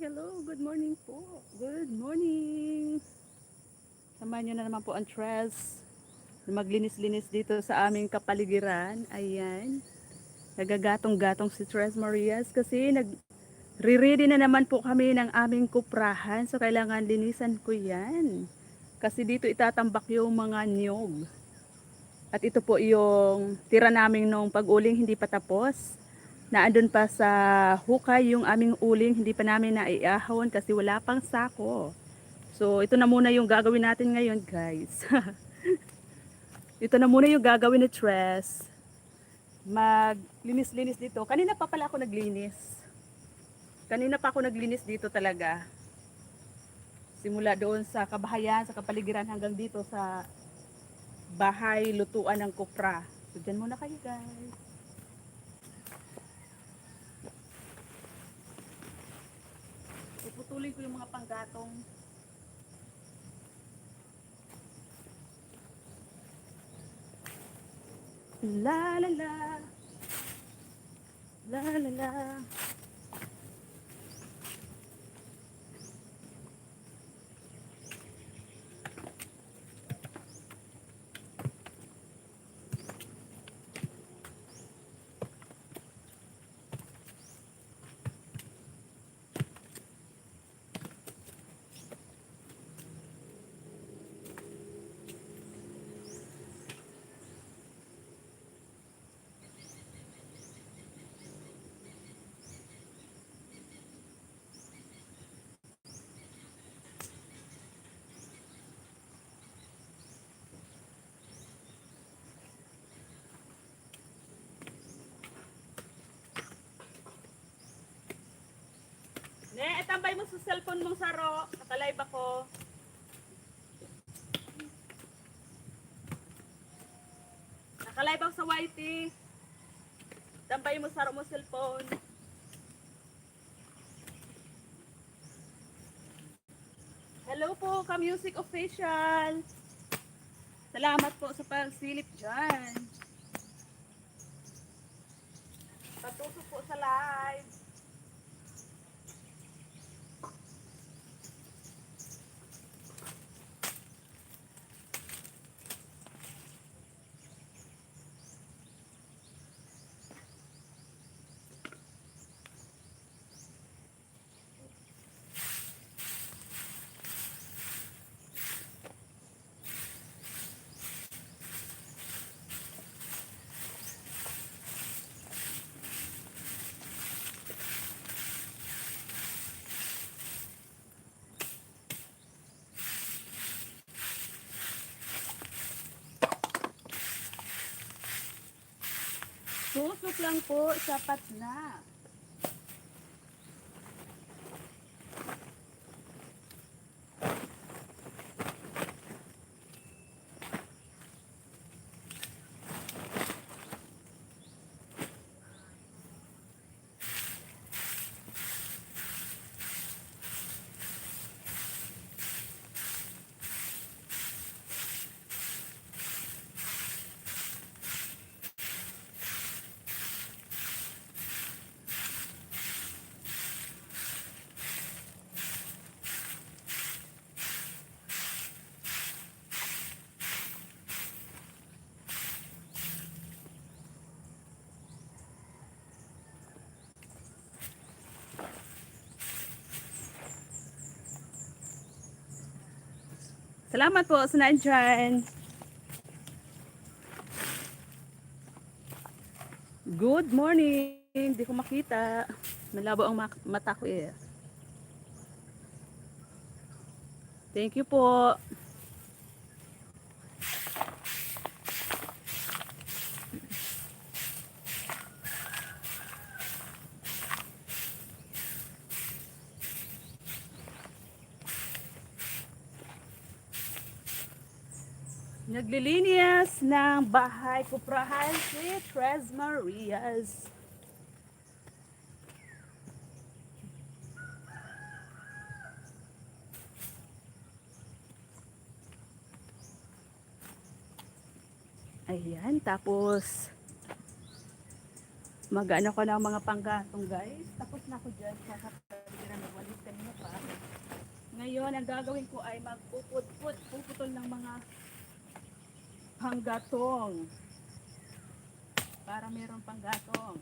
Hello, good morning po. Good morning. Samahan nyo na naman po ang Tres. Maglinis-linis dito sa aming kapaligiran. Ayan. Nagagatong-gatong si Tres Marias kasi nagre-ready na naman po kami ng aming kuprahan. So, kailangan linisan ko yan. Kasi dito itatambak yung mga niyog. At ito po yung tira namin nung pag-uling hindi pa tapos. Naandun pa sa hukay yung aming uling, hindi pa namin naiahon kasi wala pang sako. So, ito na muna yung gagawin natin ngayon, guys. Ito na muna yung gagawin ni Tres. Maglinis-linis dito. Kanina pa pala ako naglinis. Kanina pa ako naglinis dito talaga. Simula doon sa kabahayan, sa kapaligiran hanggang dito sa bahay lutuan ng kopra. So, dyan muna kayo, guys. Iputulin ko yung mga panggatong. La la la. La la la. Ne, tambay mo sa cellphone mong saro. Nakalive ako. Nakalive ako sa YT. Tambay mo saro mo cellphone. Hello po, Ka-Music Official. Salamat po sa pagsilip dyan. Patusok po sa live. Tusok lang po, sapat na. Salamat po sa nandyan. Good morning. Hindi ko makita. Malabo ang mata ko eh. Thank you po. Naglilinis ng bahay kuprahan si Tres Marias. Ayan, tapos mag-ano ko ng mga panggatong guys. Tapos na ako dyan sa kapaligiran. Nagwalis kanina. Ngayon, ang gagawin ko ay puputol ng mga hanggatong para meron pang gatong.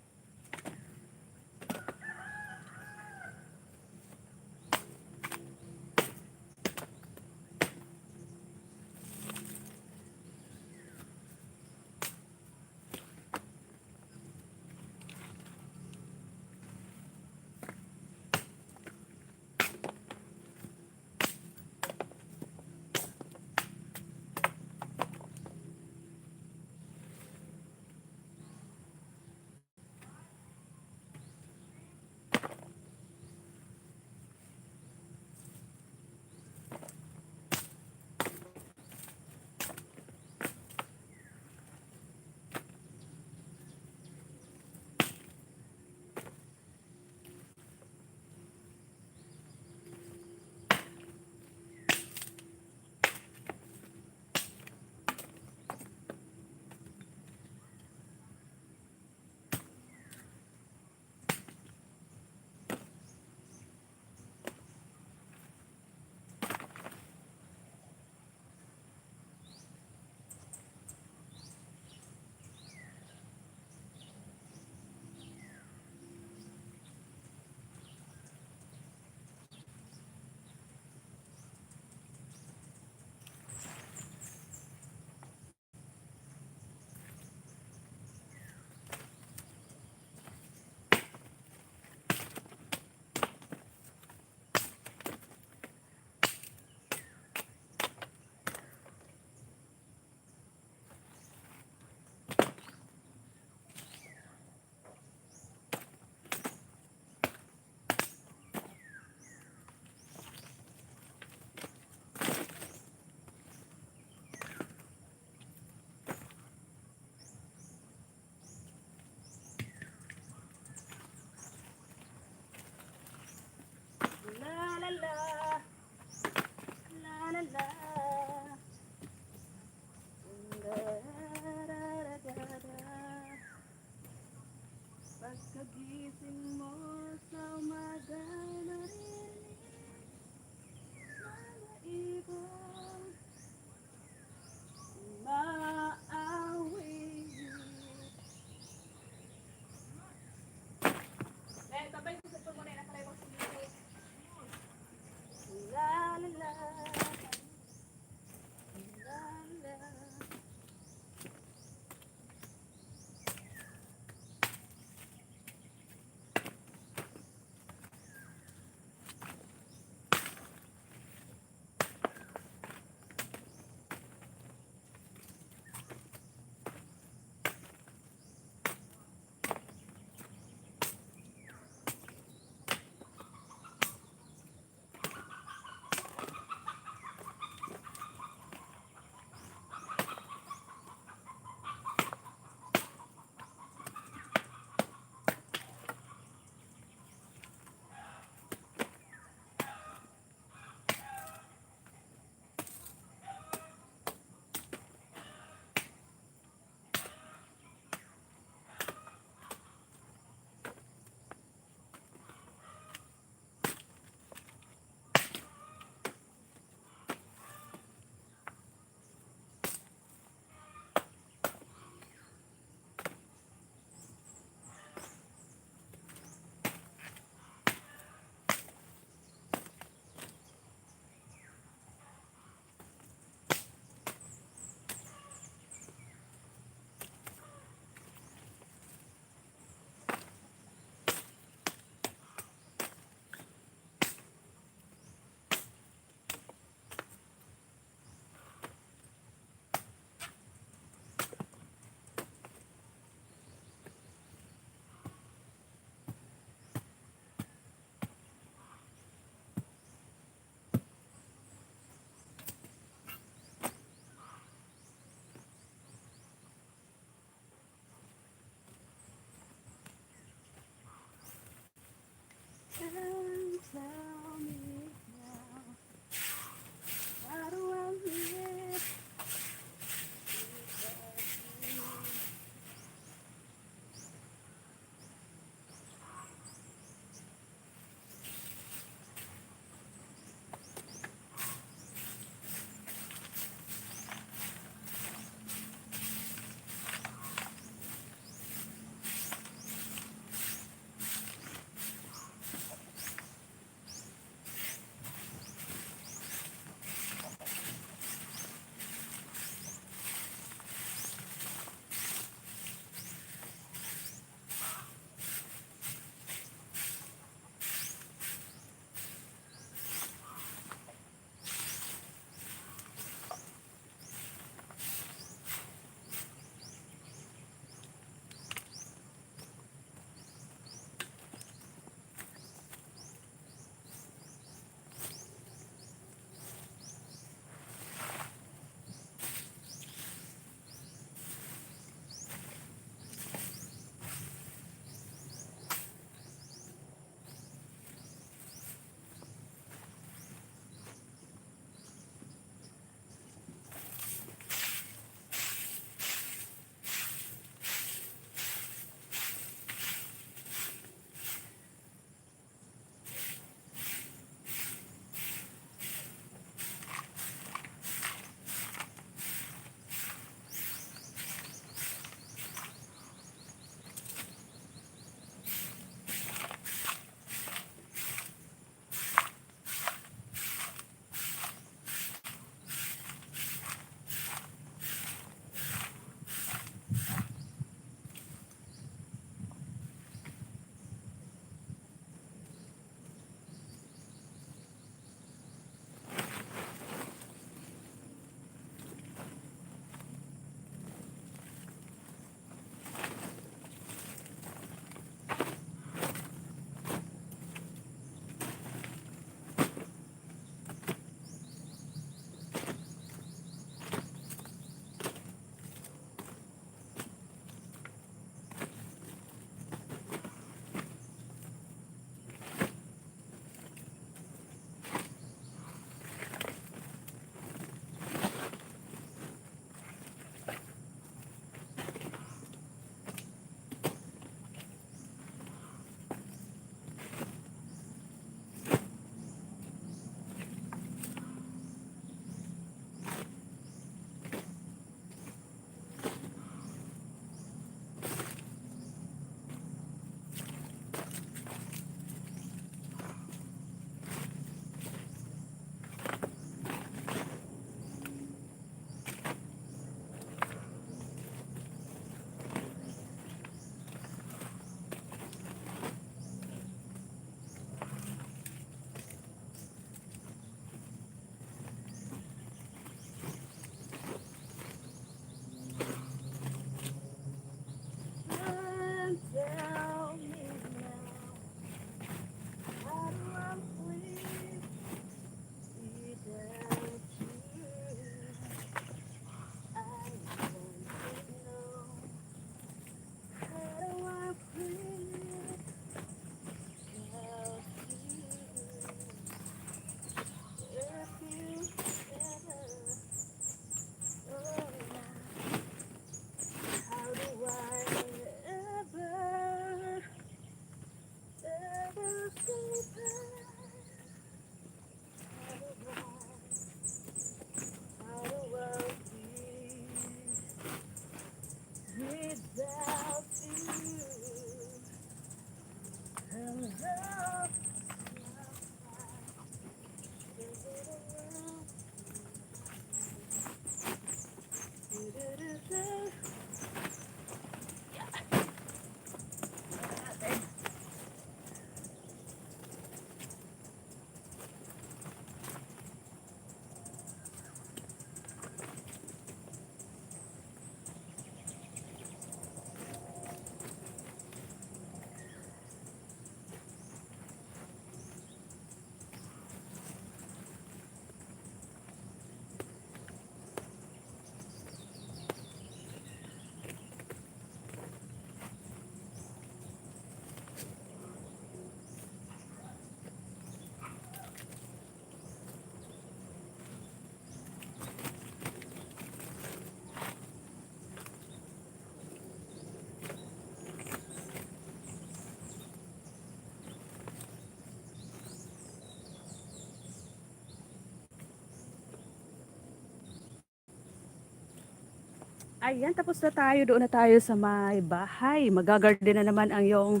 Ayan, tapos na tayo. Doon na tayo sa may bahay. Magagarden na naman ang yung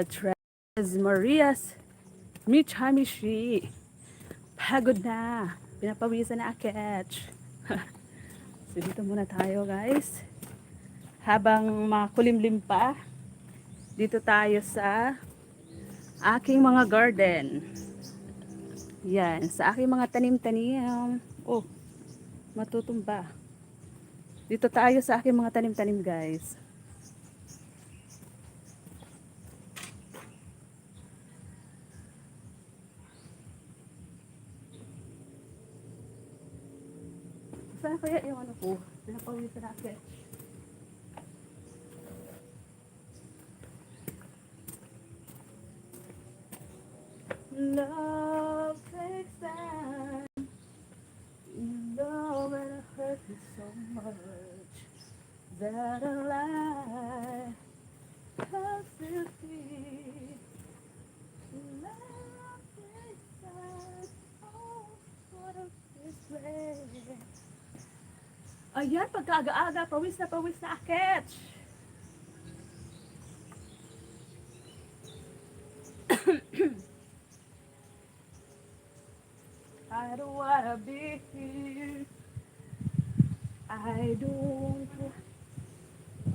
Tres Marias Michamishi. Pagod na. Pinapawisan na aketch. So dito muna tayo guys. Habang makulimlim pa, dito tayo sa aking mga garden. Yan, sa aking mga tanim-tanim. Oh, matutumba. Dito tayo sa aking mga tanim-tanim guys. Saan kaya yung ano ko? Pinapawisan na aketch. Love takes time. You know when it hurt me so much that a lie has to be. Love takes time. Oh, what a display. Ayan, pagkaaga-aga, pawis na aketch. I don't wanna be here. I don't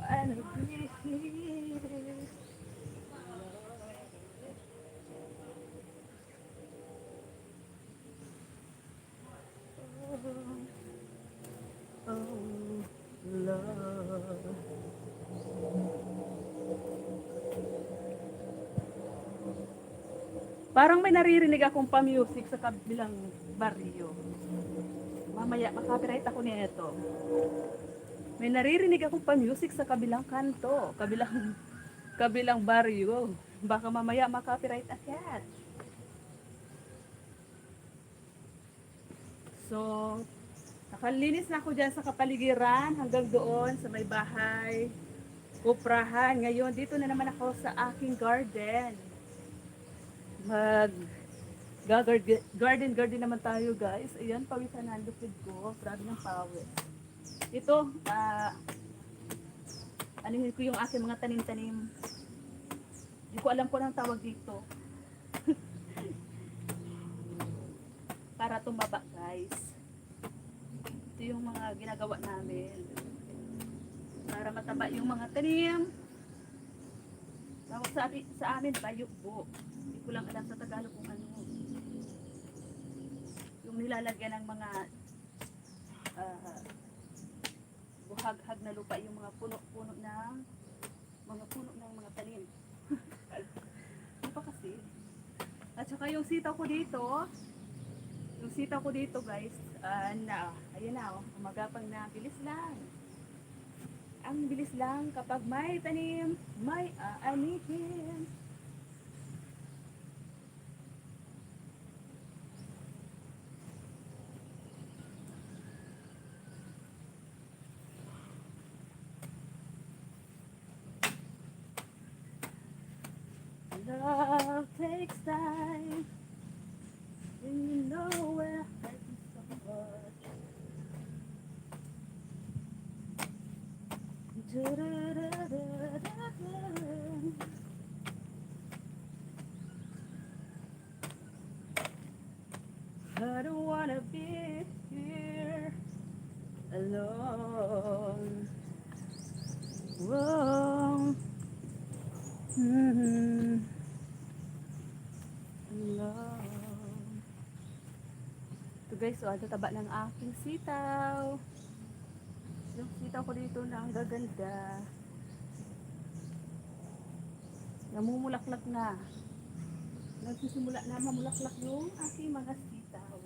wanna be here. Oh, oh, love. Parang may naririnig akong pa-music sa kabilang baryo. Mamaya, makapiright ako nito. May naririnig akong pa-music sa kabilang kanto, kabilang baryo. Baka mamaya makapiright agad. So, nakalinis na ako dyan sa kapaligiran hanggang doon sa may bahay. Kuprahan. Ngayon, dito na naman ako sa aking garden. Garden naman tayo guys. Ayan, pawisan na ang lupid ko. Grabe ng pawis. Ito, anuhin ko yung aking mga tanim-tanim. Hindi ko alam kung anong tawag dito. Para tumaba guys. Ito yung mga ginagawa namin. Para mataba yung mga tanim. Tawag sa amin, bayukbo. Hindi ko lang alam sa Tagalog kung ano. Yung nilalagyan ng mga buhaghag na lupa, yung mga puno-puno ng mga tanim. Ano pa kasi? At saka yung sitaw ko dito guys, ayun na, umagapang na, bilis lang. Ang bilis lang kapag may tanim, may aanihin. Love takes time, and you know where I hurt you so much. I don't wanna be here alone. Whoa. Mm-hmm. Alone. Ito guys, so ang taba ng aking sitaw. Yung sitaw ko dito na ang gaganda. Namumulaklak na. Nagsisimula na mamulaklak yung aking mga sitaw.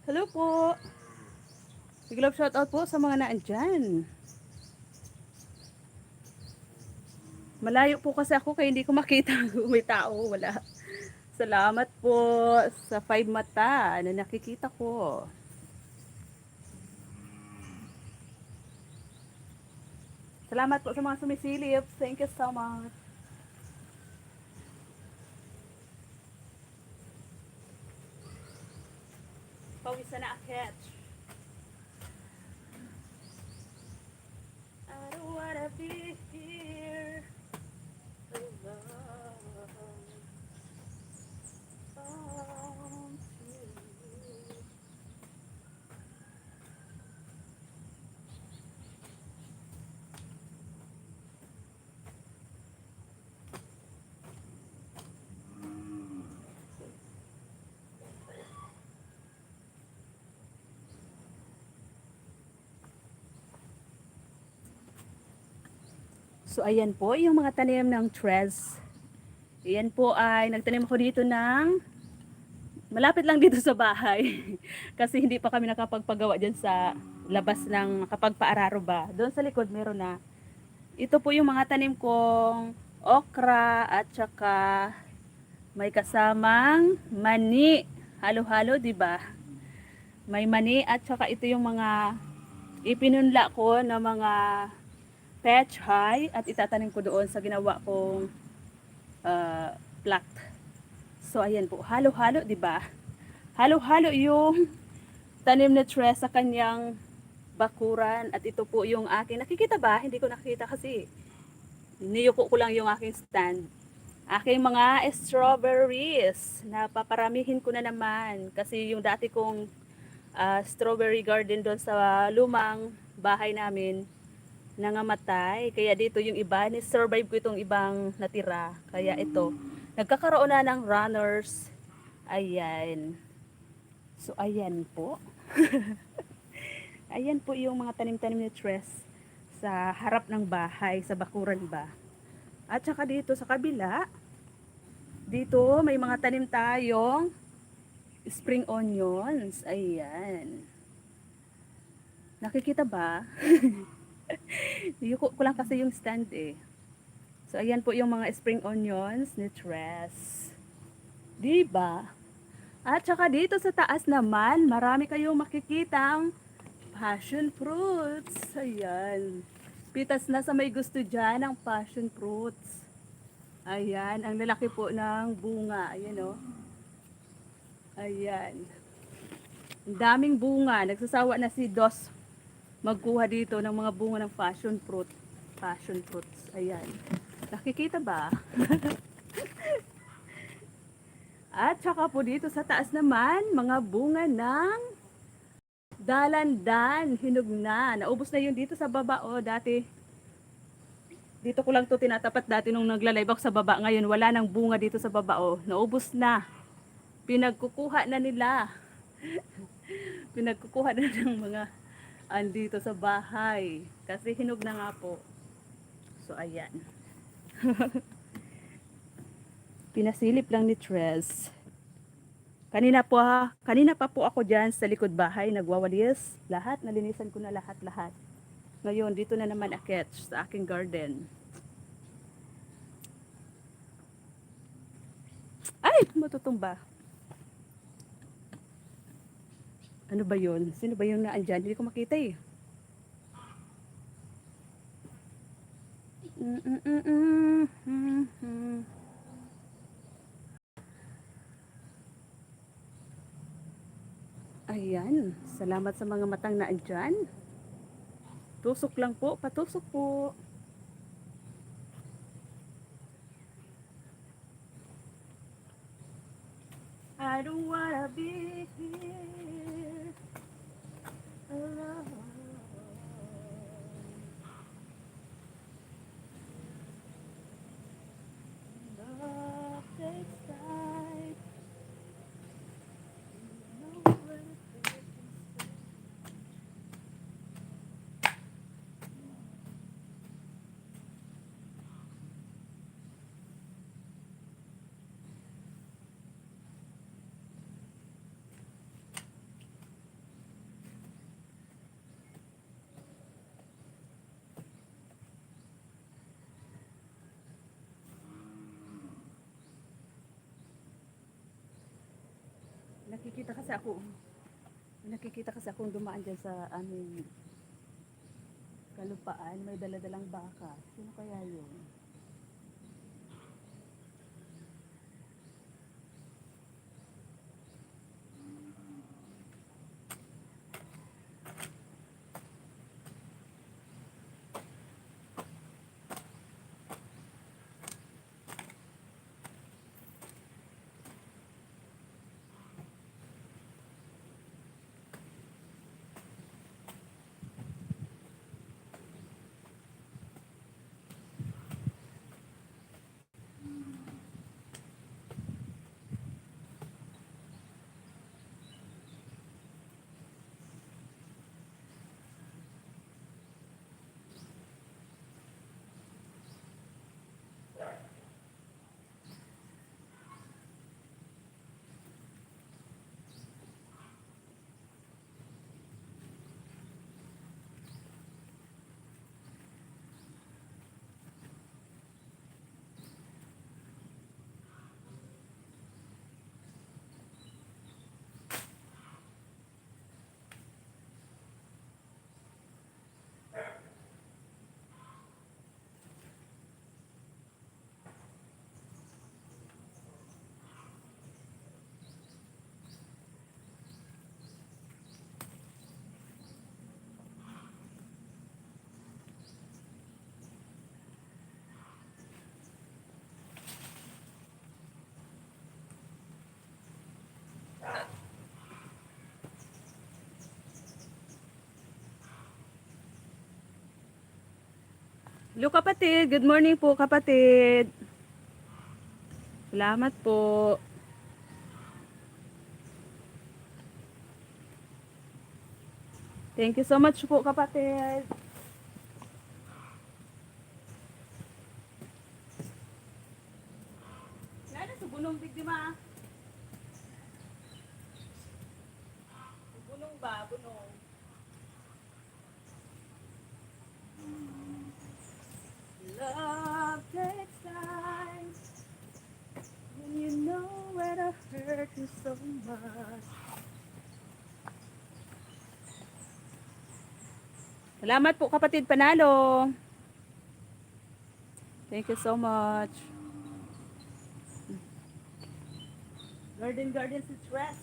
Hello po. Big love shout out po sa mga naandyan. Malayo po kasi ako kaya hindi ko makita kung may tao. Wala. Salamat po sa 5 mata na nakikita ko. Salamat po sa mga sumisilip. Thank you so much. Pawisan na akit. I don't wanna be here alone. Oh, so ayan po yung mga tanim ng tres. Ayan po ay nagtanim ako dito ng malapit lang dito sa bahay. Kasi hindi pa kami nakapagpagawa dyan sa labas ng kapagpaararo ba. Doon sa likod meron na. Ito po yung mga tanim kong okra at saka may kasamang mani. Halo-halo, 'di ba? May mani at saka ito yung mga ipinunla ko na mga pechay at itatanim ko doon sa ginawa kong plot. So ayan po, halo-halo, 'di ba? Halo-halo yung tanim na tres sa kanyang bakuran at ito po yung aking nakikita ba? Hindi ko nakikita kasi niyuko ko lang yung aking stand. Aking mga strawberries na paparamihin ko na naman kasi yung dati kong strawberry garden doon sa lumang bahay namin nangamatay. Kaya dito yung iba, ni-survive ko itong ibang natira. Kaya ito, nagkakaroon na ng runners. Ayan. So, ayan po. Ayan po yung mga tanim-tanim ni tres sa harap ng bahay, sa bakuran ba. At saka dito sa kabila, dito may mga tanim tayong spring onions. Ayan. Nakikita ba? Niyuko ko lang kasi yung stand eh. So, ayan po yung mga spring onions ni tres. Diba? At saka dito sa taas naman, marami kayong makikitang passion fruits. Ayan. Pitas na sa may gusto dyan ng passion fruits. Ayan, ang lalaki po ng bunga. Ayan o. Ayan. Ang daming bunga. Nagsasawa na si Dos magkuha dito ng mga bunga ng passion fruit. Passion fruits. Ayan. Nakikita ba? At saka po dito sa taas naman, mga bunga ng dalandan. Hinog na. Naubos na yun dito sa baba. O, dati, dito ko lang to tinatapat dati nung nagla-live ako sa baba. Ngayon, wala nang bunga dito sa baba. O, naubos na. Pinagkukuha na nila. Pinagkukuha na ng mga andito sa bahay. Kasi hinog na nga po. So, ayan. Pinasilip lang ni tres. Kanina pa po ako dyan sa likod bahay, nagwawalis. Lahat, nalinisan ko na lahat. Ngayon, dito na naman akit sa aking garden. Ay, matutumba. Ano ba yun? Sino ba yung naandyan? Hindi ko makita eh. Ayan. Salamat sa mga matang naandyan. Tusok lang po. Patusok po. I don't wanna be here alone. Love takes time. Nakikita kasi ako. Nakikita kasi akong dumaan dyan sa aming kalupaan. May daladalang baka. Sino kaya yun? Hello kapatid, good morning po kapatid. Salamat po. Thank you so much po kapatid. Nana sa bunong bigdima. Bunong ba? Bunong. Love takes time when you know where to hurt you so much. Salamat po kapatid, panalo. Thank you so much. Garden si Stress.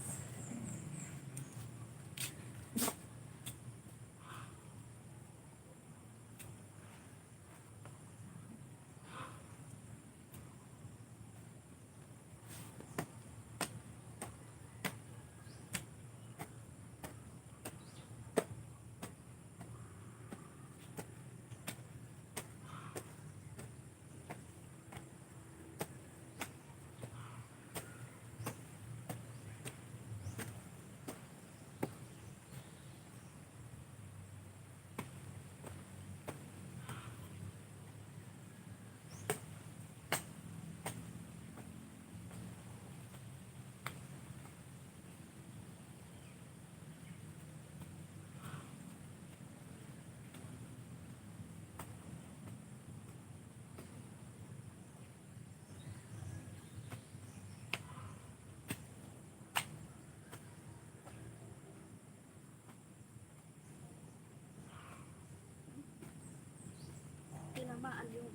Tinamaan yung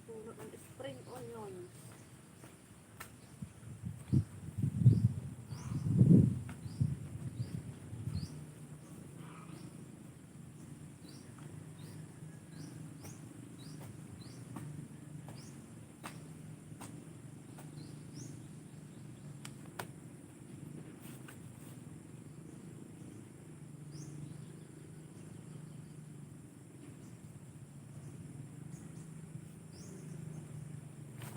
puno ng spring onions.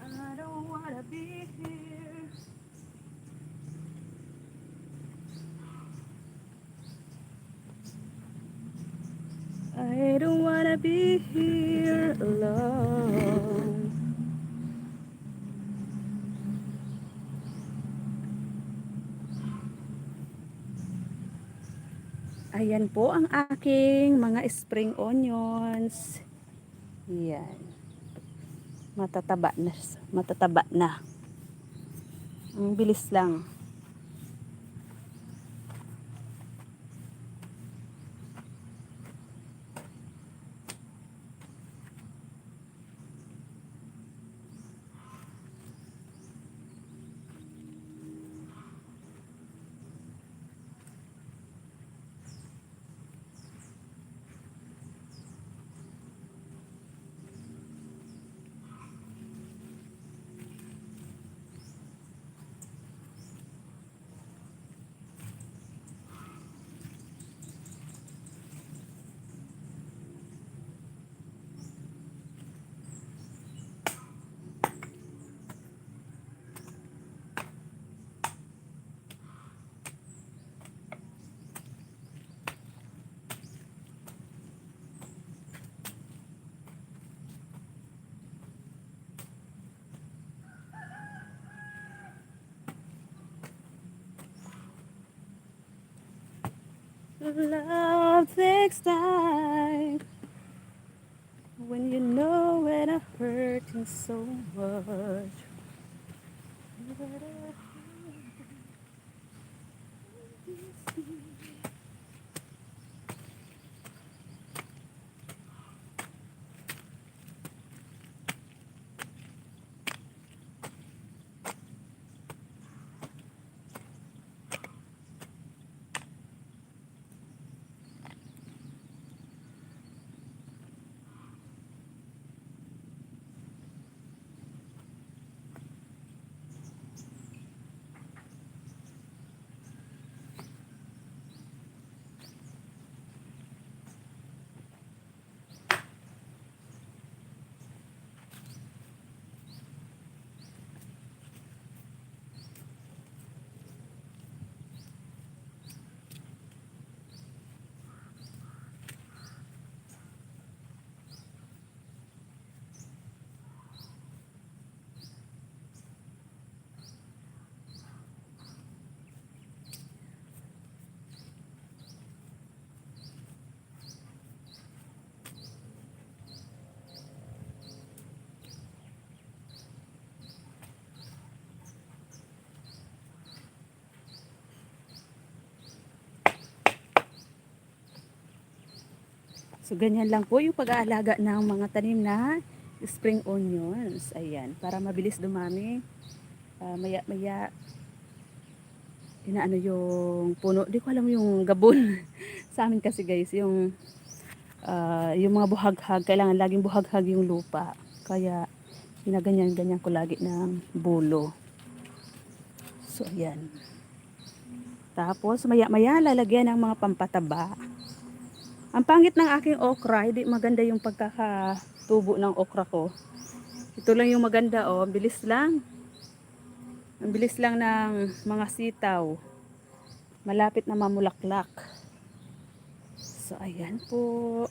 I don't wanna be here. I don't wanna be here alone. Ayan po ang aking mga spring onions. Yan. Matataba na. Matataba na. Ang bilis lang. Love takes time when you know when I'm hurting so much. So, ganyan lang po yung pag-aalaga ng mga tanim na spring onions. Ayan, para mabilis dumami. Maya-maya, inaano yung puno. Di ko alam yung gabon. Sa amin kasi guys, yung mga buhaghag, kailangan laging buhaghag yung lupa. Kaya, ginaganyan-ganyan ko lagi ng bulo. So, ayan. Tapos, maya-maya, lalagyan ng mga pampataba. Ang pangit ng aking okra, hindi maganda yung pagkakatubo ng okra ko. Ito lang yung maganda, oh. Ang bilis lang. Ang bilis lang ng mga sitaw. Malapit na mamulaklak. So, ayan po.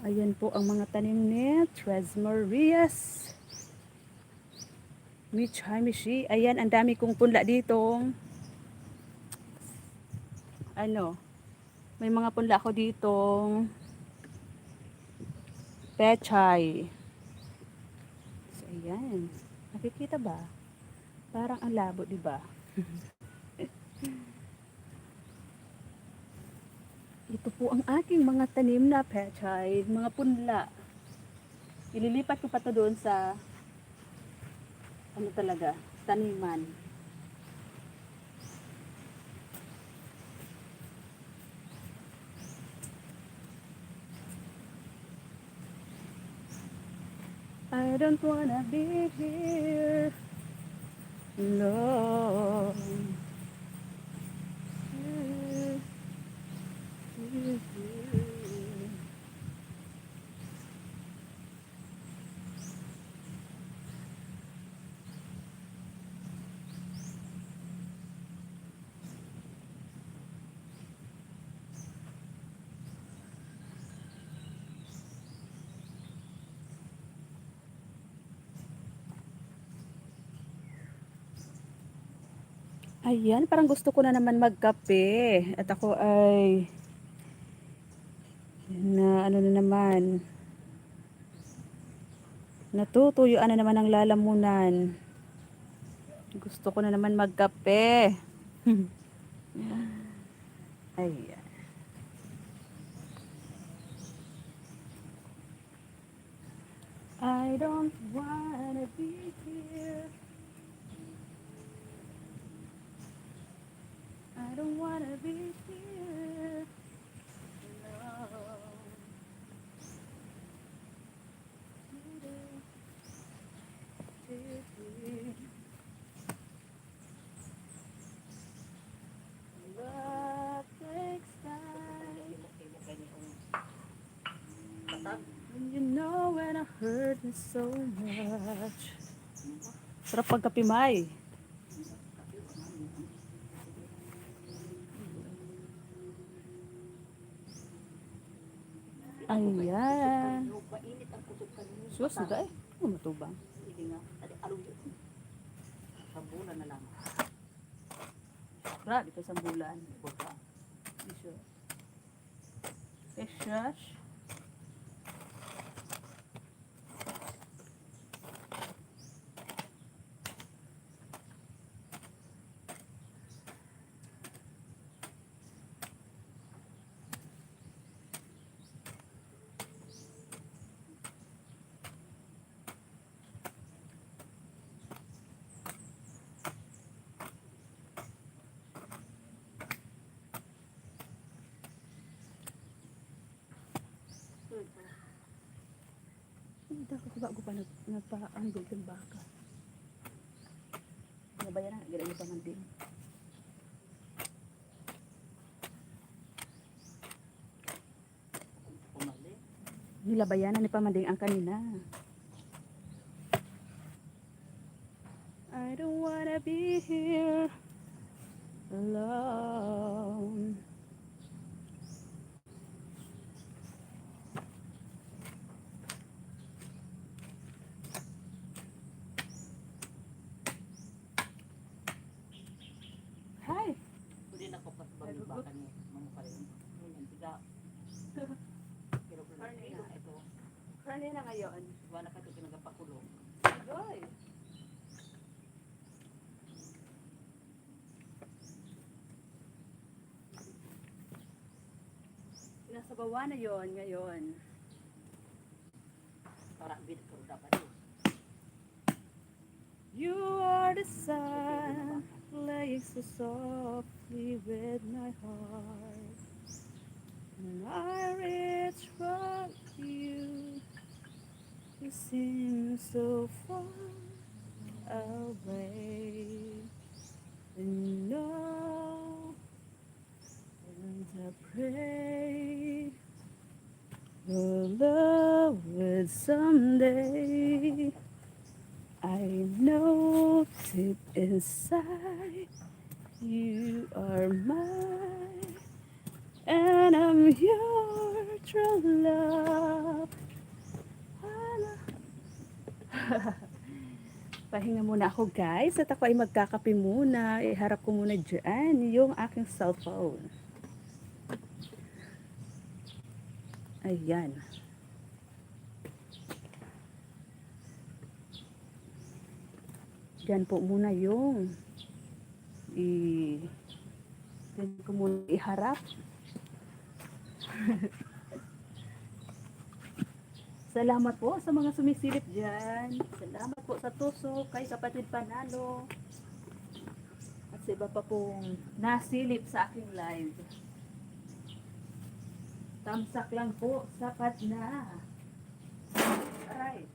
Ayan po ang mga tanim ni Tres Marias. Michay Mishi. Ayan, ang dami kong punla ditong ano, may mga punla ako ditong pechay. So, ayan. Nakikita ba? Parang ang labo, di ba? Ito po ang aking mga tanim na pechay, mga punla. Ililipat ko pa to doon sa ano talaga, taniman. I don't wanna be here alone. Ayan, parang gusto ko na naman magkape. At ako ay na ano na naman, natutuyuan na naman ang lalamunan. Gusto ko na naman magkape. Ay, I don't wanna be here. I don't wanna be here. No. Love takes time. And you know when I hurt you so much. Sarap pagkapimay. Ayan. Sus, sudah eh. Oh, matubang. Sambulan na lang. Grabe ito sa bulan. Iso. Shush. Hindi ako ba pa nagpa-anggol ng baka. Nabayaran na, gano'n yung pamanding. Pumali. Nilabayanan ni pamanding ang kanina. I don't wanna be here alone. Hi! Pwede na ko patubang yung baka niya. Mga pa rin. Yung tiga. Pero kung na ito. Kani na ngayon. Wala ka ito pinagapakulong. Joy! Nasa bawa na yon ngayon. Para bid ko dapat yun. You are the sun, playing so softly with my heart. When I reach for you, you seem so far away. And know, and I pray your love would someday. I know deep inside you are mine, and I'm your true love. Pahinga muna ako guys at ako ay magkakape muna. Iharap ko muna dyan yung aking cellphone. Ayan. Diyan po muna yung diyan ko muna iharap. Salamat po sa mga sumisilip dyan. Salamat po sa tusok kay Kapatid Panalo. At sa iba pa pong nasilip sa aking live. Tamsak lang po, sapat na. Aray.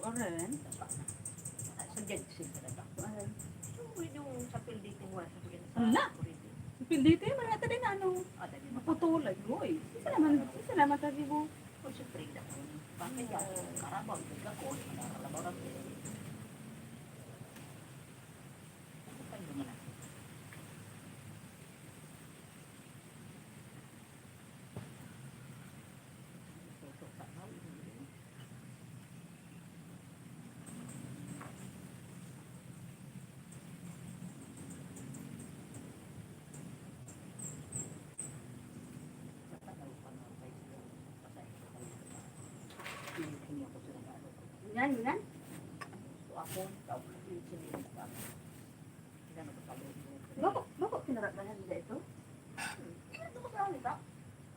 Oren. Sa Jensen talaga. Yung sa pilditing wala sa pilditing. Ala. Pindito yung mga tadi na ano. Dali mo. Maputulay. Hoy. Isa naman tadi mo. Kung sa Frida ko. Bakit yan? Karabaw. Ika ko. Naralabaw lang. Ano naman na? Yan, yan. Bako kinaragahan nila ito?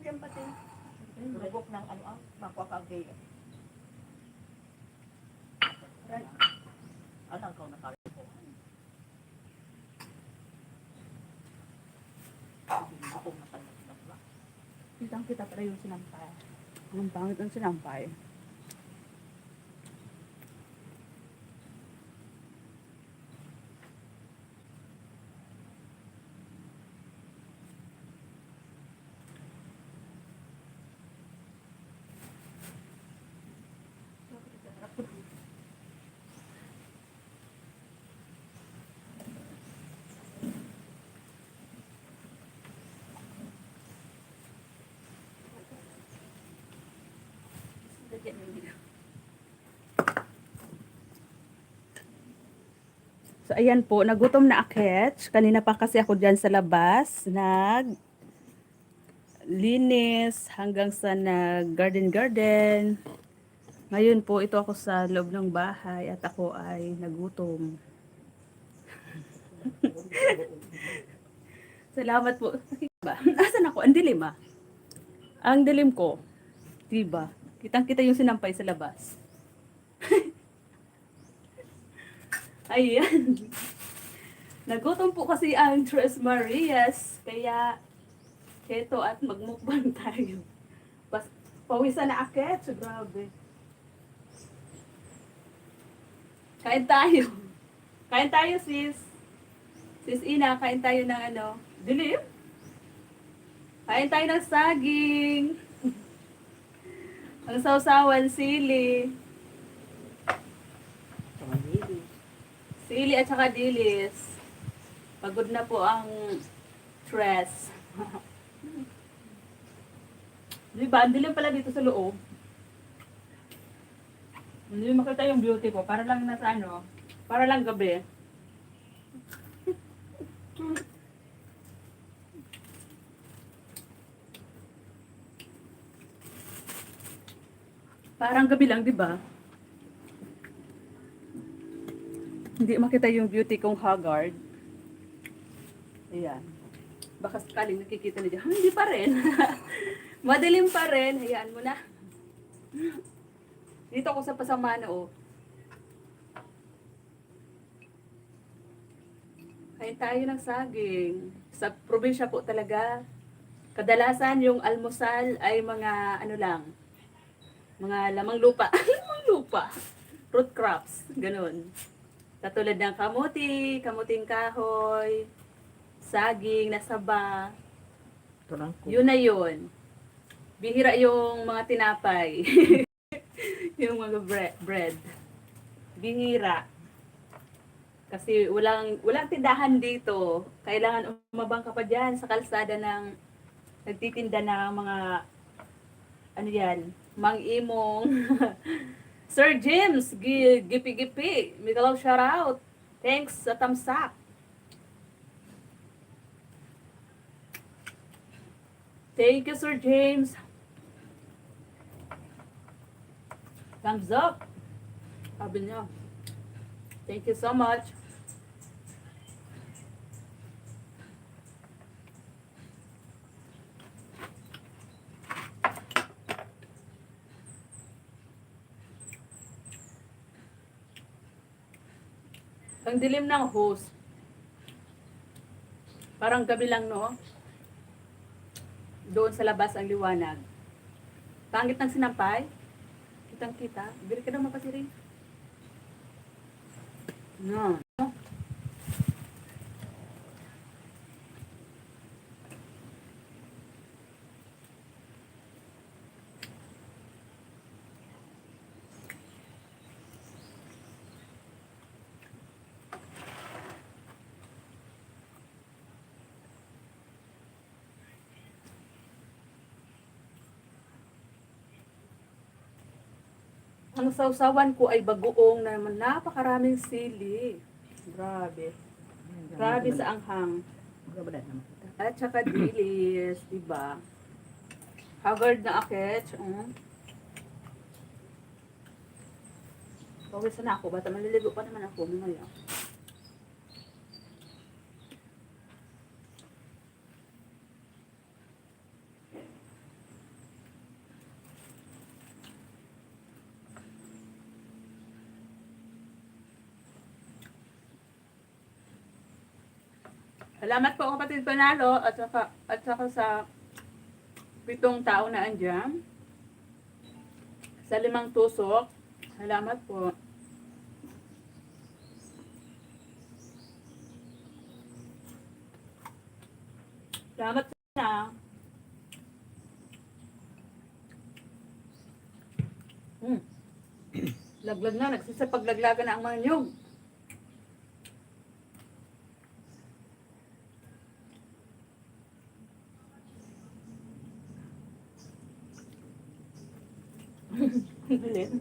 Yan pati. Lubok ng ano ang makwakagay. Alang ka nakali ko. Ako natanggap ba? Kitang kita pala yung sinampay. Ang pangit ang sinampay. So, ayan po, nagutom na akets. Kanina pa kasi ako dyan sa labas, linis hanggang sa nag-garden. Ngayon po, ito ako sa loob ng bahay at ako ay nagutom. Salamat po. Diba? Asan ako? Ang dilim ah. Ang dilim ko. Diba? Kitang-kita yung sinampay sa labas. Ayan. Nagutom po kasi ang Tres Marias. Kaya, keto at magmukbang tayo. Pawisan na akit. So, grabe. Kain tayo. Kain tayo, sis. Sis Ina, kain tayo ng ano? Dilim? Kain tayo ng saging. Ang sausawan, sili. Sili at saka dilis. Pagod na po ang stress. Diba? Ang dilim pala dito sa loob. Hindi makita yung beauty ko. Para lang nasa ano. Para lang gabi. Parang gabi lang, di ba? Hindi makita yung beauty kong haggard. Ayan. Baka sakaling nakikita na dyan. Hindi pa rin. Madilim pa rin. Hayaan mo na. Dito ako sa Pasamano, oh. Kain tayo ng saging. Sa probinsya po talaga, kadalasan yung almusal ay mga ano lang, mga lamang lupa. Lamang lupa. Root crops. Ganun. Katulad ng kamuti, kamuting kahoy, saging, nasaba. Yun na yun. Bihira yung mga tinapay. Yung mga bread. Bihira. Kasi walang tindahan dito. Kailangan umabang ka pa dyan sa kalsada ng nagtitinda ng mga ano yan, mang-imong. Sir James, gipi-gipi. Migalaw shout out. Thanks sa thumbs up. Thank you, Sir James. Thumbs up. Sabi niya. Thank you so much. Ang dilim ng hose. Parang gabi lang, no? Doon sa labas ang liwanag. Pangit ng sinampay. Kitang-kita. Bili ka naman kasi rin. No. Ang sausawan ko ay bagoong na naman napakaraming sili. Grabe. Grabe sa anghang. Gabadan naman kita. At saka dilis, diba? Haggard na akit. Pawisan na ako. Bata maliligo pa naman ako. Mamaya. Salamat po kapatid Panalo at saka sa 7 tao na andyan. Sa 5 tusok. Salamat po. Salamat na. Laglag na. Nagsisapagлагlagan na ang mga nyug. Galing.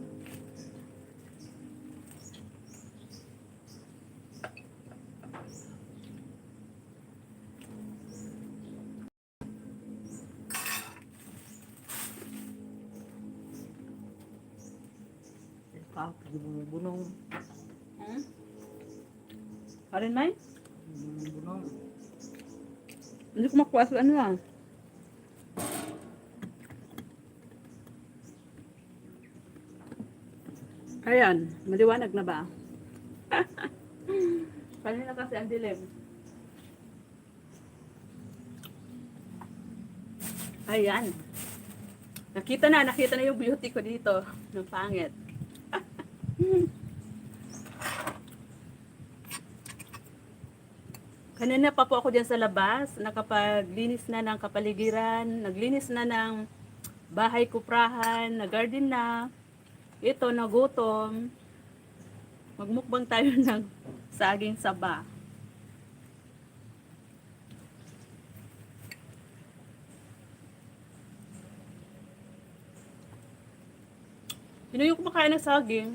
Ikaw, bunong. Karin May? Bunong. Hindi ko makuha sa ano lang. Ayan, maliwanag na ba? Kanina kasi ang dilim. Ayan. Nakita na yung beauty ko dito. Ng pangit. Kanina pa po ako dyan sa labas. Nakapaglinis na ng kapaligiran. Naglinis na ng bahay kuprahan. Nag-garden na. Ito, nagutom. Magmukbang tayo ng saging saba. Sino yung kumakain ng saging?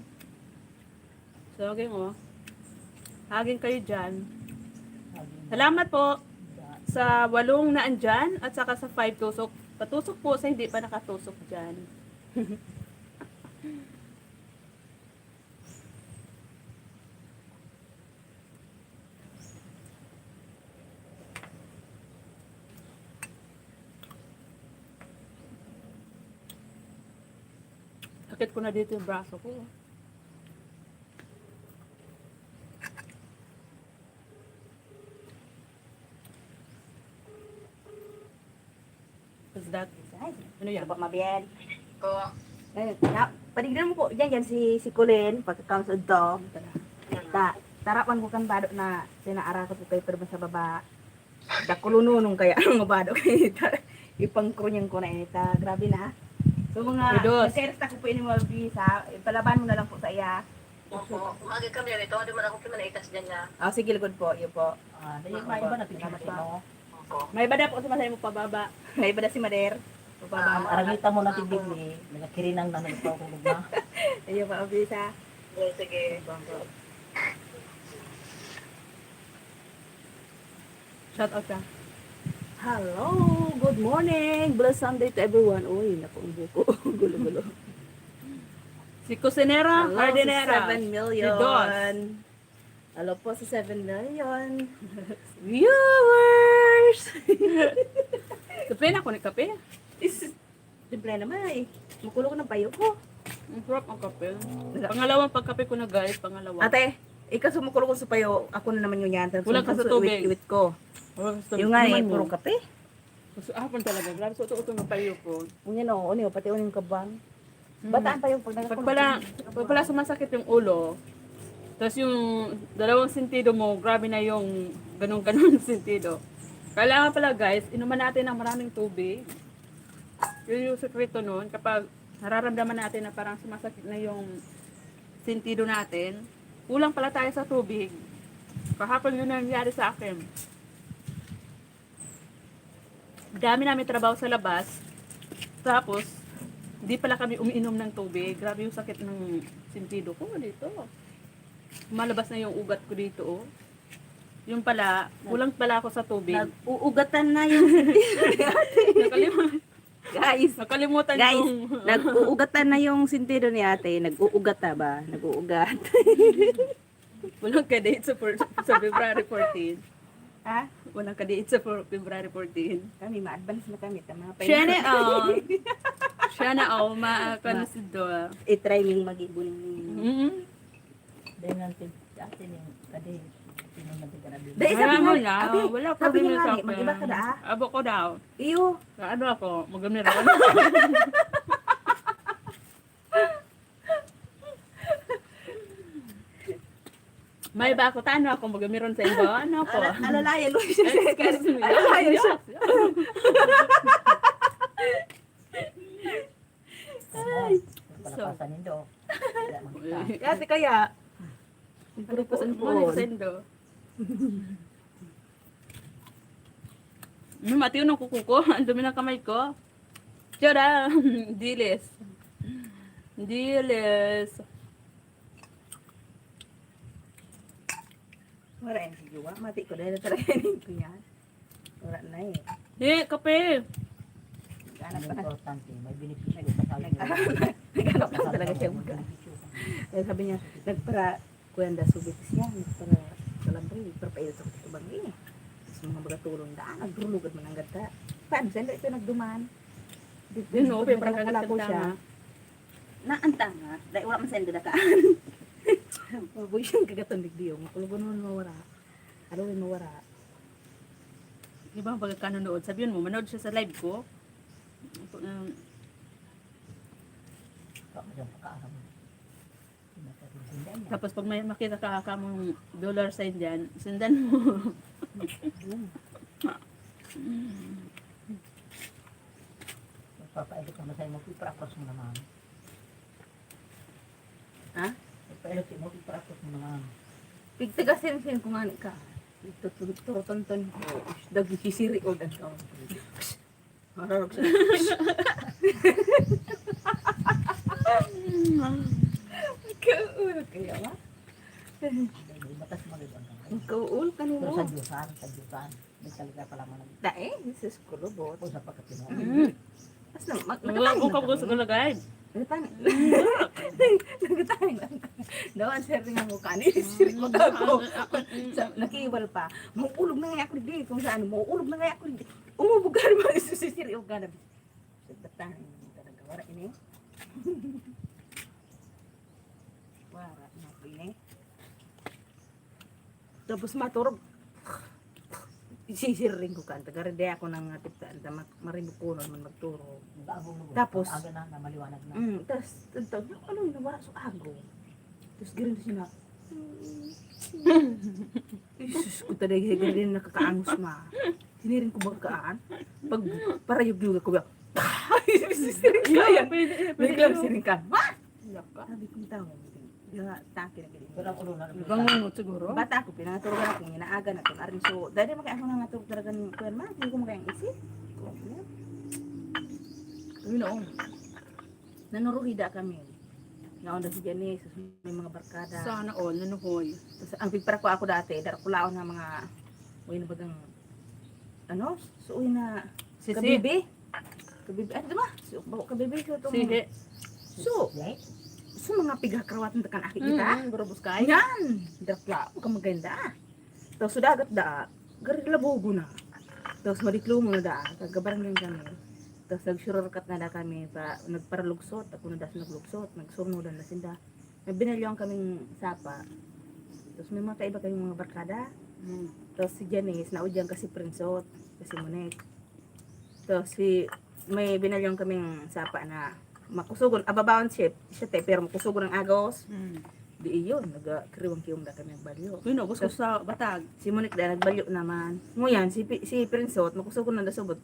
Saging, oh. Saging kayo dyan. Salamat po sa 8 na andyan at saka sa 5 tusok. Patusok po sa hindi pa nakatusok dyan. Sakit ko na dito yung braso ko. What's that? Ano yan? Ba mabiyan. Ko. Padignan mo po yan si Kulin pagka-council to. Tarapan ko kan bado na sinaara ko kay pero sa baba. Dakulununong kaya ang bado kay ipangkrunyan ko na ita. Grabe na. So mga Kudos. nagkairista ko po ini mo visa, palaban mo na lang po sa iya. Opo, umagi kami yan ito. Hindi man ako pinanaitas dyan niya. Sige ligod po, iyo po. Dahil may iba na tingnan mo. Opo. May bada po sa masaya mo pababa. May iba na si Mader. Pababa. Arangita mo na tigdigli. Nagakirinang na nagpapulog na. Iyo pa visa. Sige. Shout out ka. Hello, good morning. Blessed Sunday to everyone. Uy, naku, ang buko. Gulo-gulo. Si Cusinera, Hello Hardinera. sa 7 million. Si Dos. Hello po sa 7 million viewers. Kape na ako ni kape. Simple naman eh. Makulo ko ng payo ko. Ang sarap ang kape. Pangalawang pagkape ko na guys, pangalawa. Ate, ikaw sumukulo ko sa payo. Ako na naman yung yan. Kulang ka sa tubig. Wit ko. Oh, Yung nga eh, puro kape. Gusto hapon talaga. Grabe sa uto ng payo ko. Unya no, unya, pati unyong kabang. Bataan pa yung pag Pag pala sumasakit yung ulo, Tapos yung dalawang sentido mo, grabe na yung ganun-ganun sentido. Kailangan pala guys, inuman natin ng maraming tubig. Yun yung sekreto nun. Kapag nararamdaman natin na parang sumasakit na yung sentido natin, kulang pala tayo sa tubig. Kahapon yun ang nangyari sa akin. Dami namin trabaho sa labas. Tapos, hindi pala kami umiinom ng tubig. Grabe yung sakit ng sentido ko dito. Malabas na yung ugat ko dito, oh. Yung pala, kulang pala ako sa tubig. Nag-uugatan na yung guys. Nakalimutan Guys, yung... nag-uugatan na yung sentido ni ate. Nag-uugat na ba? Nag-uugat. Walang ka-date sa February 14. Ha? Walang ka-date sa February 14. Kami, ma-advance na kami. Tama pa Siya na, siya na, makonsido. I-try ming mag-ibon. Dahil natin, atin yung kadi, sino natin karabi. Dahil Wala sabi mo nga, na, abi, wala sabi problema niya sa nga, akin. mag-iba ka da. Abo ko daw. Iyo. Ano ako, magamiron. May ba ako, tano ako, magamiron sa inyo? Ano ako? Alalaya, Luis. Excuse me. Alalaya siya. Palapasan nindo. Kasi kaya, Grupo sa po. sendo. Mati yun ang kuko ko. Ang dumi ng kamay ko. Tiyara. Dilis. Dilis. wala yan si Juwa. Mati ko dahil training ko yan. Wala na eh. Kape. Ganap Ang pa na. importante, may benepisyo sa sayo. Naghanap pa talaga siya. Kaya sabi niya, nagpara, kuwanda subit siya. Nagpara, kalambre, nagpapailit ako dito bagi. Tapos mga bagatulong daan, nagrulugad man ang ganda. Paano sila ito nagduman? Yun o, pepra ka Nagkalako siya. Naanta nga, dahil wala man sendo na kaan. Mabuhay siyang kagatunig diyo. Makulugon mo mawara. Alawin mawara. Di ba pag kanonood, sabihin mo, manood siya sa live ko. Tapos pag may makita ka kamong dollar sign dyan, sundan mo. Magpapailit naman sa'yo, magpiprakos mo naman. Ha? Magpapailit mo, magpiprakos mo naman. Pigtigasin ko nga ni ka. Turutonton ko. Dagi sisiri ko dan ka. Mararog siya. Kauul kaya ba? May batas mo rin ang Kauul Pero kanino. sa Diyosan, may talaga pala mo nang Dae, Jesus ko robot. sa pagkatino. Mas na, Wala ko kang gusto ko lagay. Nagatanin. Nagatanin. Dawan sir nga mo kani. Sir ko ako. Nakiwal pa. Mauulog na nga ako di kung saan mauulog na nga ako di. Umubugar mo isusisir yung ganab. Nagatanin talaga wala ini. Wala na po ini. Tapos maturog. Sisirin ko kan. Tagarede ako ng tiptaan. Marinig ko naman magturo. Tapos, aga na maliwanag na. Tapos, ano yung nawara sa ago? Tapos, gano'n siya na, Isus ko talaga, gano'n nakakaangus ma. Sinirin ko bagkaan. Pag parayog juga ko ba, sisirin ka yan. Biglang sirin ka. What? Sabi kong tao. Taki na ganyan. Pero ang ulo na Bangungot siguro. Bata ako, pinangaturugan ako, inaaga na ito. Arin so, dahil makaya ako nangatulog talaga ng kuwan ma, hindi ko makayang isip. Yun noon. Nanuruhida kami. Naon na si Janice, may mga barkada. Sana all, nanuhoy. Tapos ang pigpara ko ako dati, dara ko laon na mga, uy na bagang, ano? So, uy na, Sisi. kabibi. Kabibi, ano diba? So, bago kabibi. So, itong, Sihi. so mga pigakrawatan takan aki kita. Burubos kay. Yan! Dakla, huwag kang maganda. Tapos sudagat da, garila bogo na. Tapos madiklumo na da, kagabarang lang kami. Tapos nagsurorkat na da kami, nagparalugsot, ako na da sa naglugsot, nagsurnodan na sinda. May binalyoan kaming sapa. Tapos may mga kaiba kayong mga barkada. Tapos si Janice, naudyan kasi prinsot, kasi Monek. Tapos may binalyoan kaming sapa na makusugon, ababawan siya te, pero makusugon ang agos. Di iyon, nagkriwang kiyong da kami nagbalyo. Yun, ubos ko sa batag. Si Monique da nagbalyo naman. Nguyan, si Prinsot, makusog ko na nasubot.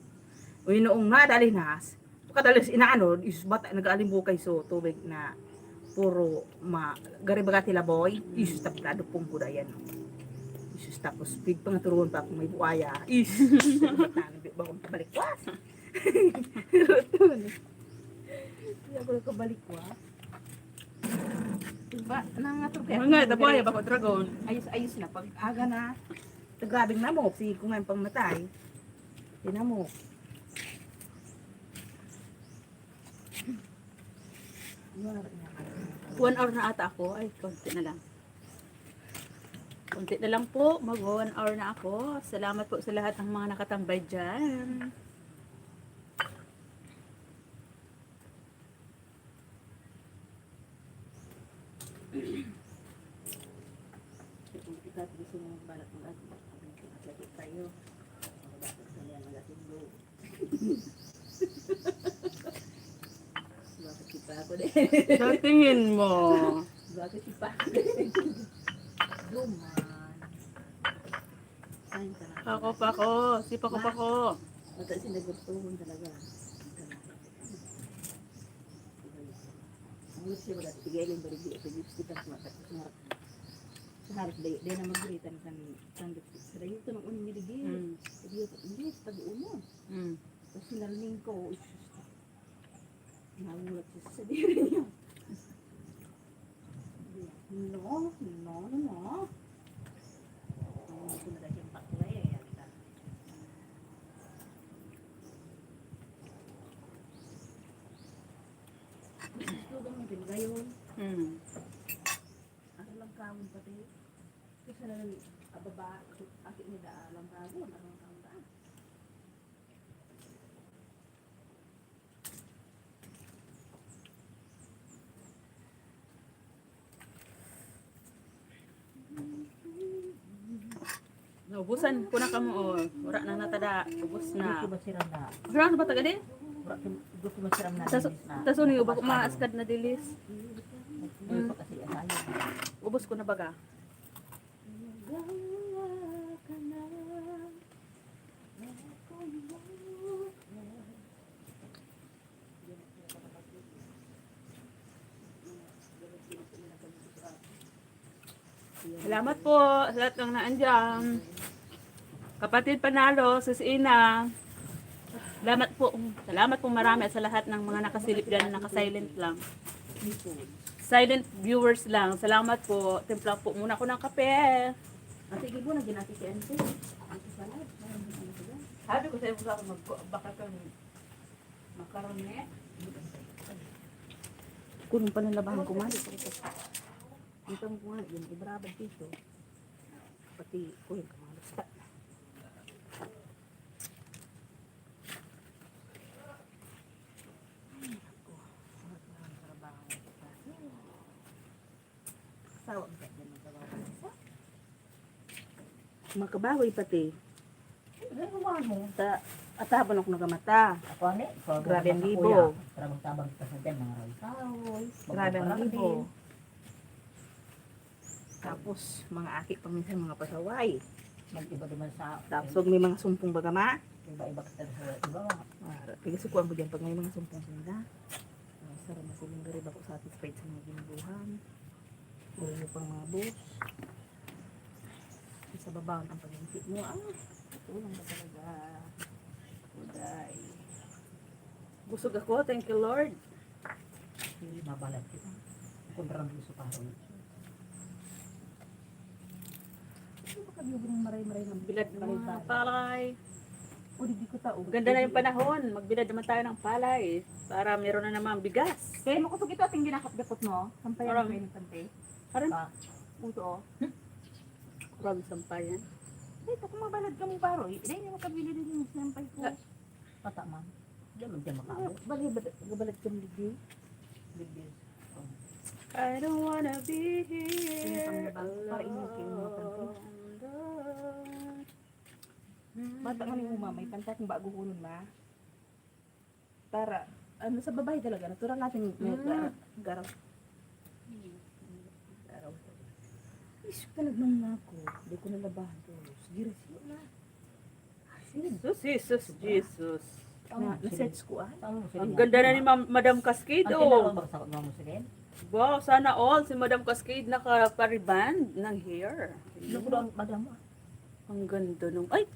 O yun noong nadalinas, pagkadalis inaano, is bata nag-aalimbukay so tubig na puro garibagati laboy, is taplado pong kuda yan. Is tapos big pangaturuan pa kung may buaya. Is, bata, bakong kabalikwas. Hindi ako nakabalikwas. Diba, nangatur kaya. Mga tabuaya bako dragon. Ayos na pag aga na grabing namok si kung ngayon pang matay tinamok 1 hour na ata ako. Ay, konti na lang. Konti na lang po. Mag 1 hour na ako. Salamat po sa lahat ng mga nakatambay dyan. kung kita gusto mo balak ng lagi tayo bakit kaya nagatindo bakit si pa ako din Sa tingin mo. bakit si pa luman sayin ka na Pako, pako. Si pako, pako. mata sinagustuhan talaga ang gusto siya bagat tigilin balik di ito lipstick ang sumatak sa harap day na magritan kan lipstick sa dayo ito ng uning niligil Mm. hindi pag-uno Mm. tapos sinarning ko nagulat siya sa diri niya no ang ito na dahil yung pakulay ay yata gusto ba mo din gayon Mm. ano lang kawon pati kasi na ababa akit ni da lang kawon ano lang kawon da Naubusan ko na kamo. Oh. Wala na natada. Ubus na. Gusto ba siram na? Wala na ba taga din? Gusto ba siram na? Taso niyo ba maaskad na dilis? Hindi pa kasi asayo. Ubus ko na baga. Salamat po sa lahat ng naandyan. Kapatid Panalo, Sis Ina. Salamat po marami sa lahat ng mga nakasilip dyan na nakasilent lang. Silent viewers lang. Salamat po. Timpla po muna ko ng kape. sige po na ginati si Ante salad Sabi ko sa'yo kung magbaka kang makaroni. kunong panalabahan ko mali ito mo nga yun ibrabad dito pati kuhin ka mga basta sawa ka dyan makabahoy pati sa atabon ako nagamata Ako ani? Grabe ang libo. Tabang-tabang ka sa dyan, mga rawis. grabe ang libo tapos mga aki pang minsan mga pasaway Mag-iba naman sa... tapos huwag may mga sumpong bagama Iba-iba ka sa iba. pagasukuan ko dyan pag may mga sumpong sunda sarap na silang garib ako satisfied sa mga ginubuhan puro mo pang mga boss sa babawan ang pag-inti mo tulong ba talaga uday Busog ako. Thank you, Lord. Mabalat kita. Kontrang gusto pa rin. ano ba kabiyog ng maray-maray ng Bilad ng mga palay. o di ko tao Ganda na yung panahon. Magbilad naman tayo ng palay. Para meron na naman bigas. kaya makusog ito ating ginakap-gapot mo sampayan Parang- ko yung pante Parang puto grabe sampayan. dito kung mabalad ka mo baro hindi niya makabili din yung sinampay ko Pata man. Diyan man dyan makaabot. balad ka mo ligi Bigbil. I don't wanna be here Para inyo kayo mga panty. Bata nga ni Uma, may pantat ng bago hunod ma. Para, ano sa babae talaga, natural natin Mm. garaw. Garaw Isip ka nagmang ako. Hindi ko nalabahan to. Sige, siya na. Jesus, Jesus, Jesus. Na-search ko ah. Ang ganda na ni Madam Cascade, Ang oh. tinawag sa mo sa din. Wow, sana all si Madam Cascade naka-pariband ng hair. Ano ko ang madam mo? Ang ganda nung, ay,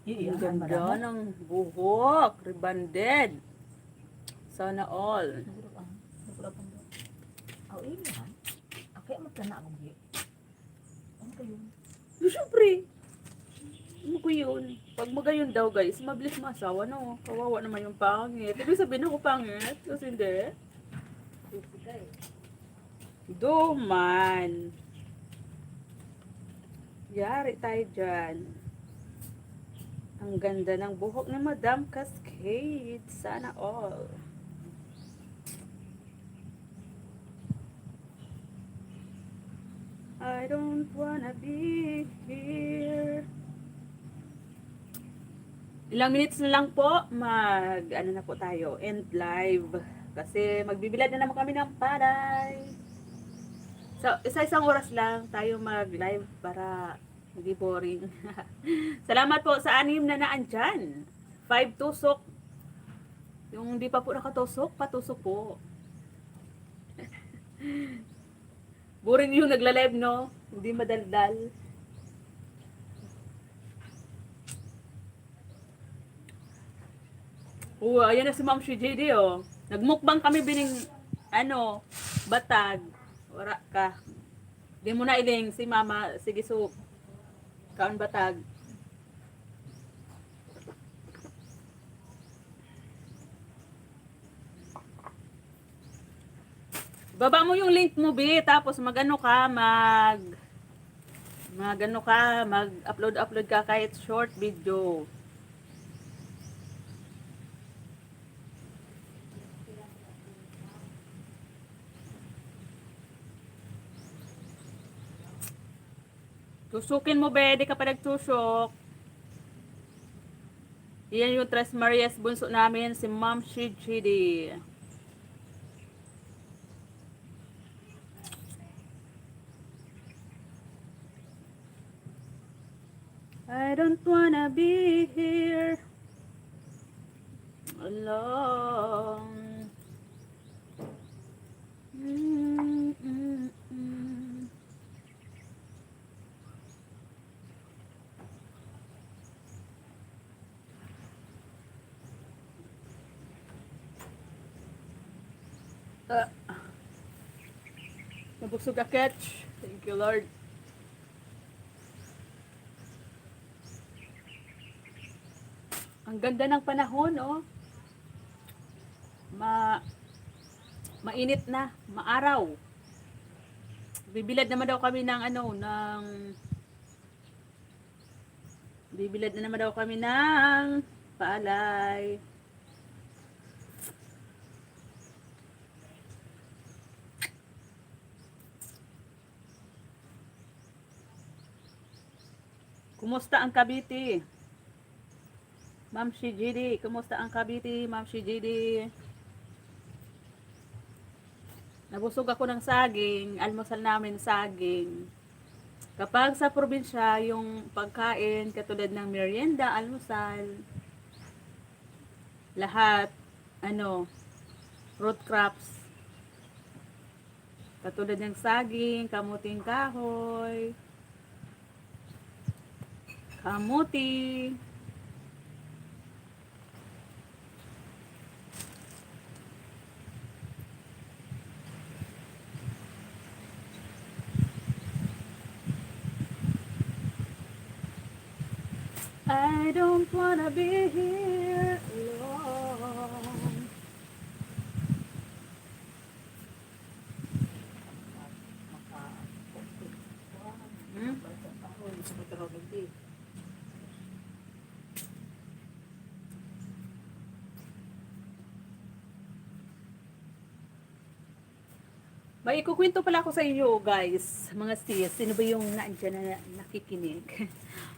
Iya, ang ganda ng buhok, rebanded. Sana all. Aw, ini ha. Kaya magkana akong gi. Ano kayo? Siyempre, ano ko yun? Pag magayon daw guys, mabilis masawa no. Kawawa naman yung pangit. Ibig sabihin ako pangit, kasi hindi. Duman. Yari tayo dyan. Ang ganda ng buhok ni Madam Cascade. Sana all. I don't wanna be here. Ilang minutes na lang po, ano na po tayo, end live. Kasi magbibilad na naman kami ng palay. So, isa-isang oras lang tayo mag-live para hindi boring. Salamat po sa 6 na naandyan. 5 tusok. Yung hindi pa po nakatusok, patusok po. Boring yung nagla-live, no? Hindi madaldal. Ayan na si Ma'am JD, oh. Nagmukbang kami bining, batag. Wala ka. Di mo na iling si Mama, sige so, kaon batag. Baba mo yung link mo, Bi, tapos mag-upload ka kahit short video. Tusukin mo, Be, di ka pa nagtusok. Yan yung Tres Marias bunso namin, si Ma'am Shijidi. I don't wanna be here alone. Nabusog ka, catch. Thank you, Lord. Ang ganda ng panahon, oh. Mainit na, maaraw. Bibilad naman daw kami ng bibilad na naman daw kami ng palay. Kumusta ang Cavite? Ma'am Shijidi, kumusta ang Cavite, Ma'am Shijidi? Nabusog ako ng saging, almusal namin saging. Kapag sa probinsya, yung pagkain, katulad ng merienda, almusal, lahat, root crops. Katulad ng saging, kamuting kahoy, kamuti, I don't wanna be here alone. May ikukwento pala ako sa inyo, guys, mga sis. Sino ba yung naandyan na nakikinig?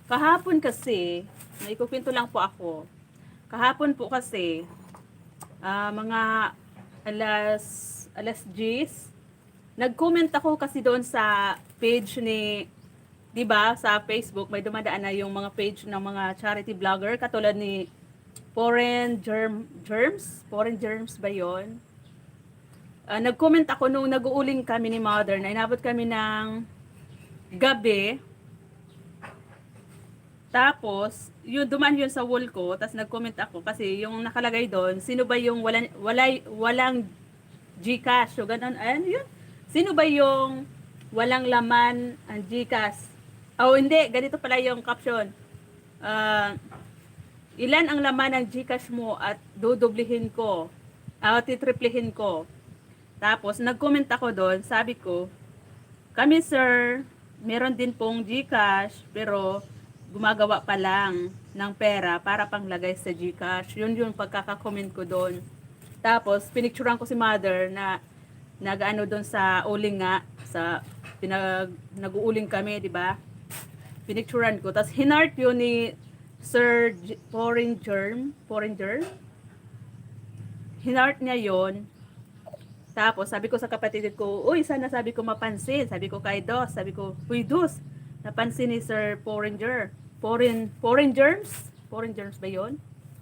Kahapon kasi, may ikukwento lang po ako. Kahapon po kasi, mga alas 10, nag-comment ako kasi doon sa page ni, 'di ba, sa Facebook may dumadaan na yung mga page ng mga charity vlogger katulad ni Foreign Germs ba 'yon? Nag-comment ako nung nag-uuling kami ni Mother na inabot kami ng gabi. Tapos, dumaan yun sa wall ko, tapos nag-comment ako kasi yung nakalagay doon, sino ba yung walang GCash? So, ganun, ano yun? Sino ba yung walang laman ang GCash? Oh, hindi, ganito pala yung caption. Ilan ang laman ng GCash mo at dudublihin ko? Titriplihin ko. Tapos, nag-comment ako doon, sabi ko, kami sir, meron din pong GCash, pero gumagawa pa lang ng pera para panglagay sa GCash. Yun yung pagkaka-comment ko doon. Tapos, pinicturean ko si Mother na nag-ano doon sa uling nga, nag-uuling kami, di ba? Pinicturean ko. Tapos, hinart yun ni Sir Foreign Germ. Hinart niya yon. Tapos, sabi ko sa kapatid ko, uy, sana sabi ko mapansin. Sabi ko kay Dos, sabi ko, uy, Dos, napansin ni Sir Foreign Germs? Foreign Germs ba yon?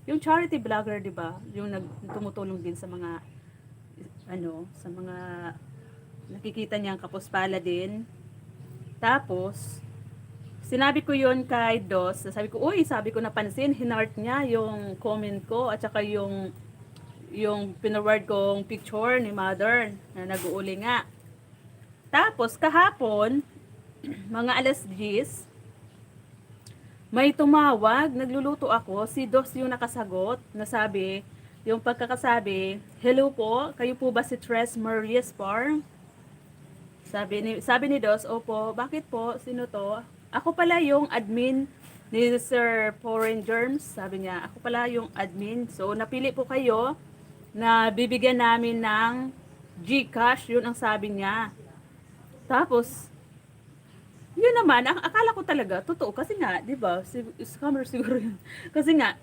Yung charity vlogger, di ba? Yung tumutulong din sa mga, sa mga nakikita niyang kapuspala din. Tapos, sinabi ko yon kay Dos. Sabi ko, uy, sabi ko napansin, hinart niya yung comment ko at saka yung pinaward kong picture ni Mother na nag-uuli nga. Tapos, kahapon, mga alas 10, may tumawag, nagluluto ako, si Dos yung nakasagot, nasabi, yung pagkakasabi, hello po, kayo po ba si Tres Marias Farm? Sabi ni Dos, opo, bakit po, sino to? Ako pala yung admin ni Sir Foreign Germs, sabi niya, ako pala yung admin, so napili po kayo na bibigyan namin ng GCash, yun ang sabi niya. Tapos, yun naman, akala ko talaga, totoo, kasi nga, di ba, scammer siguro yun. Kasi nga,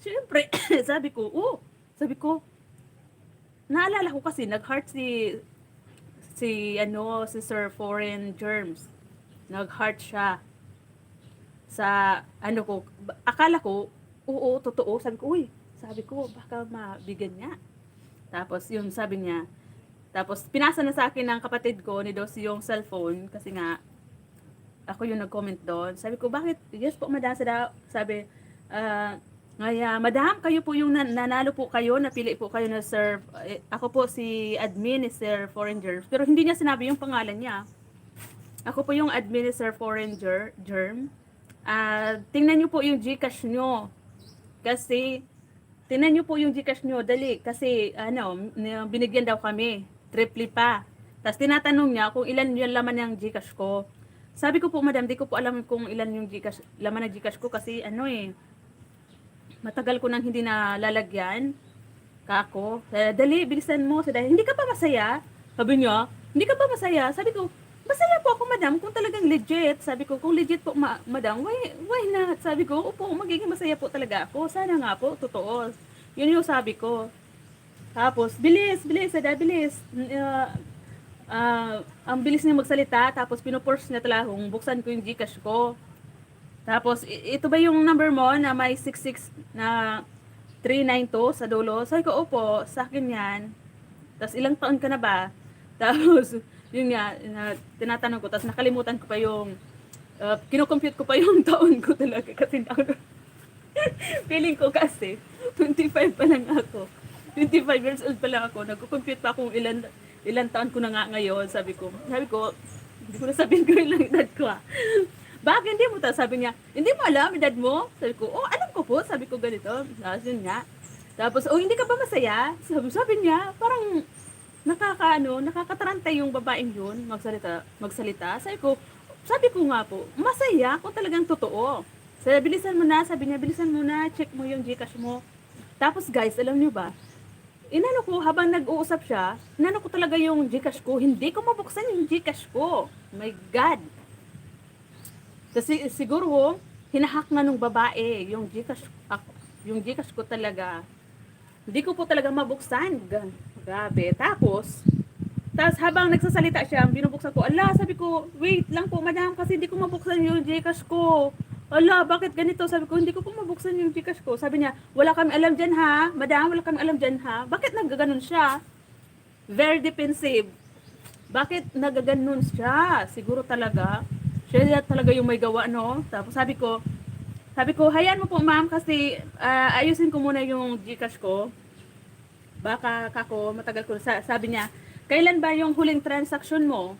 syempre, sabi ko, naalala ko kasi, nag-heart si Sir Foreign Germs. Nag-heart siya. Sa, akala ko, oo, totoo, sabi ko, baka mabigyan niya. Tapos, yung sabi niya, tapos, pinasa na sa akin ng kapatid ko ni Dos yung cellphone, kasi nga, ako yung nag-comment doon. Sabi ko, bakit? Yes po, madam. Sabi, madam, kayo po yung nanalo po kayo, napili po kayo na Sir, ako po si admin ni Sir Foreign Germ. Pero hindi niya sinabi yung pangalan niya. Ako po yung admin ni Sir Foreign Germ. Tingnan niyo po yung GCash nyo. Kasi, tingnan niyo po yung GCash nyo, dali. Kasi, binigyan daw kami. Triple pa. Tapos, tinatanong niya kung ilan yung laman ng GCash ko. Sabi ko po, madam, di ko po alam kung ilan yung laman ng GCash ko kasi matagal ko nang hindi na lalagyan. Kako, dali, bilisan mo. Hindi ka pa masaya? Sabi niya, hindi ka pa masaya? Sabi ko, masaya po ako, madam, kung talagang legit. Sabi ko, kung legit po, madam, why not? Sabi ko, opo, magiging masaya po talaga ako. Sana nga po, totoo. Yun yung sabi ko. Tapos, bilis. Ang bilis niya magsalita, tapos pinuforce niya talaga kung buksan ko yung GCash ko. Tapos, ito ba yung number mo na may 66 na 392 sa dulo? Sabi ko, opo, sa akin yan. Tapos, ilang taon ka na ba? Tapos, yun nga, tinatanong ko, tapos nakalimutan ko pa yung, kinocompute ko pa yung taon ko talaga. Kasi feeling ko kasi, 25 pa lang ako. 25 years old pa lang ako. Nagko-compute pa kung ilan taon ko na nga ngayon. Sabi ko, hindi ko na sabihin ko ilang edad ko Bakit hindi mo ta? Sabi niya, hindi mo alam edad mo? Sabi ko, alam ko po. Sabi ko ganito. Tapos yun nga. Tapos, hindi ka ba masaya? Sabi niya, parang nakakatarantay yung babaeng yun magsalita. Sabi ko nga po, masaya kung talagang totoo. Bilisan mo na, sabi niya, bilisan mo na, check mo yung GCash mo. Tapos guys, alam niyo ba, inano ko, habang nag-uusap siya, inano ko talaga yung GCash ko, hindi ko mabuksan yung GCash ko. My God! Kasi siguro, hinahack na nung babae, yung GCash ko talaga. Hindi ko po talaga mabuksan. Grabe. Tapos, Tapos habang nagsasalita siya, binubuksan ko, ala, sabi ko, wait lang po, madam, kasi hindi ko mabuksan yung Gcash ko. Ala, bakit ganito? Sabi ko, hindi ko po mabuksan yung Gcash ko. Sabi niya, wala kami alam dyan ha, madam, wala kami alam dyan ha. Bakit nagaganon siya? Very defensive. Bakit nagaganon siya? Siguro talaga, siya talaga yung may gawa, no? Tapos sabi ko, hayaan mo po ma'am kasi ayusin ko muna yung Gcash ko. Baka kako, matagal ko, sabi niya, kailan ba yung huling transaction mo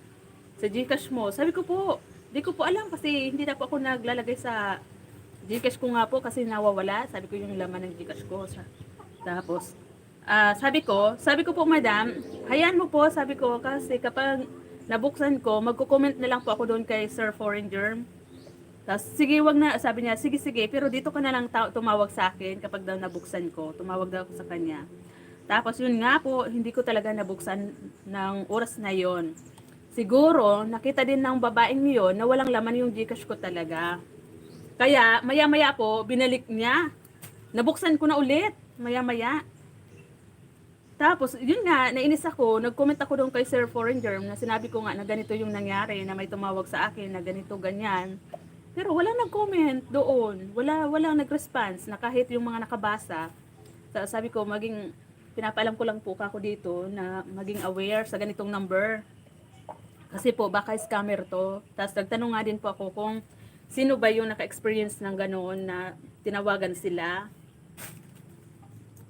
sa Gcash mo? Sabi ko po, di ko po alam kasi hindi na po ako naglalagay sa Gcash ko nga po kasi nawawala. Sabi ko yung laman ng Gcash ko. Tapos, sabi ko po madam, hayaan mo po, sabi ko, kasi kapag nabuksan ko, magko-comment na lang po ako doon kay Sir Foreign Germ. Tapos, sige, wag na, sabi niya, sige, pero dito ka na lang tumawag sa akin kapag daw nabuksan ko. Tumawag daw ako sa kanya. Tapos yun nga po, hindi ko talaga nabuksan ng oras na yon. Siguro, nakita din ng babaeng yun na walang laman yung Gcash ko talaga. Kaya, maya-maya po, binalik niya. Nabuksan ko na ulit, maya-maya. Tapos, yun nga, nainis ako, nag-comment ako doon kay Sir Foreign Germ na sinabi ko nga na ganito yung nangyari, na may tumawag sa akin na ganito, ganyan. Pero walang nag-comment doon. Walang nag-response na kahit yung mga nakabasa. Sabi ko, pinapaalam ko lang po ako dito na maging aware sa ganitong number. Kasi po, baka scammer to. Tapos nagtanong nga din po ako kung sino ba yung naka-experience ng ganoon na tinawagan sila.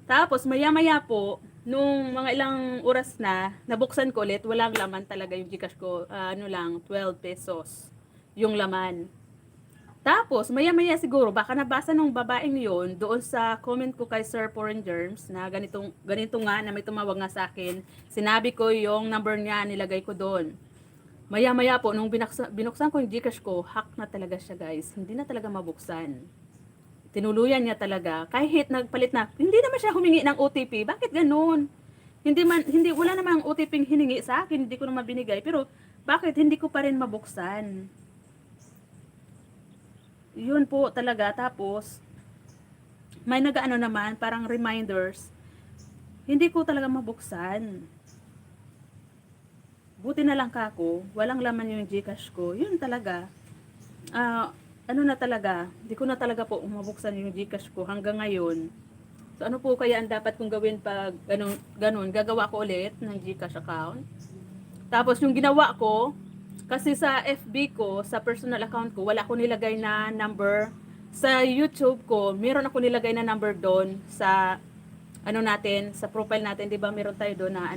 Tapos maya-maya po, nung mga ilang oras na, nabuksan ko ulit, walang laman talaga yung Gcash ko. 12 pesos yung laman. Tapos, maya-maya siguro, baka nabasa nung babaeng yon doon sa comment ko kay Sir Foreign Germs na ganito nga, na may tumawag nga sa akin. Sinabi ko yung number niya, nilagay ko doon. Maya-maya po, nung binuksan ko yung Gcash ko, hack na talaga siya guys. Hindi na talaga mabuksan. Tinuluyan niya talaga. Kahit nagpalit na, hindi naman siya humingi ng OTP. Bakit ganun? Wala namang OTP hiningi sa akin, hindi ko naman binigay. Pero, bakit hindi ko pa rin mabuksan? Yun po talaga. Tapos, may nagaano naman, parang reminders. Hindi ko talaga mabuksan. Buti na lang kako, walang laman yung Gcash ko. Yun talaga. Ano na talaga, hindi ko na talaga po mabuksan yung Gcash ko hanggang ngayon. So ano po kaya ang dapat kong gawin pag ganun, gagawa ko ulit ng Gcash account. Tapos yung ginawa ko, kasi sa FB ko, sa personal account ko, wala ko nilagay na number. Sa YouTube ko, meron ako nilagay na number doon sa sa profile natin, 'di ba? Meron tayo doon na